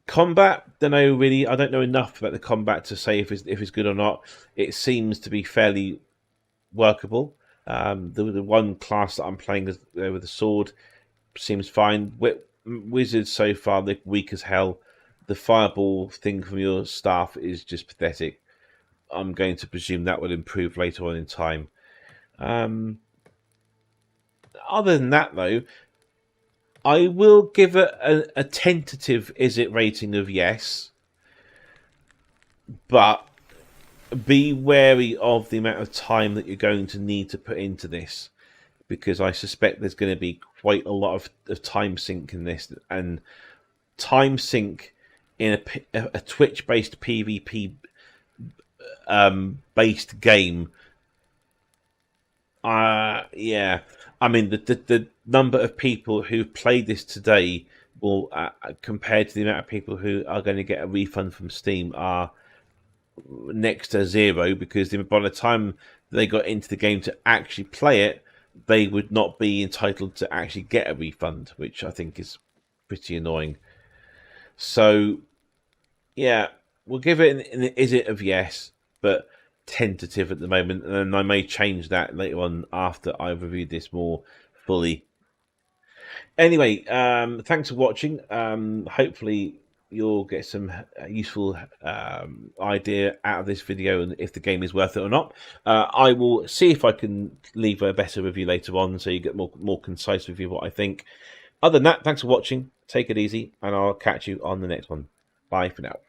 Combat, don't know really. I don't know enough about the combat to say if it's good or not. It seems to be fairly workable. The one class that I'm playing with the sword seems fine. Wizards so far, they're weak as hell. The fireball thing from your staff is just pathetic. I'm going to presume that will improve later on in time. Other than that, though, I will give it a tentative is it rating of yes, but be wary of the amount of time that you're going to need to put into this, because I suspect there's going to be quite a lot of time sink in this, and time sink in a Twitch-based PvP based game. Yeah. I mean, the number of people who've played this today will, compared to the amount of people who are going to get a refund from Steam, are next to zero, because by the time they got into the game to actually play it, they would not be entitled to actually get a refund, which I think is pretty annoying. So, yeah, we'll give it an is it of yes, but tentative at the moment, and I may change that later on after I've reviewed this more fully. Anyway, thanks for watching. Hopefully you'll get some useful idea out of this video, and if the game is worth it or not. I will see if I can leave a better review later on, so you get more concise review of what I think. Other than that, thanks for watching. Take it easy, and I'll catch you on the next one. Bye for now.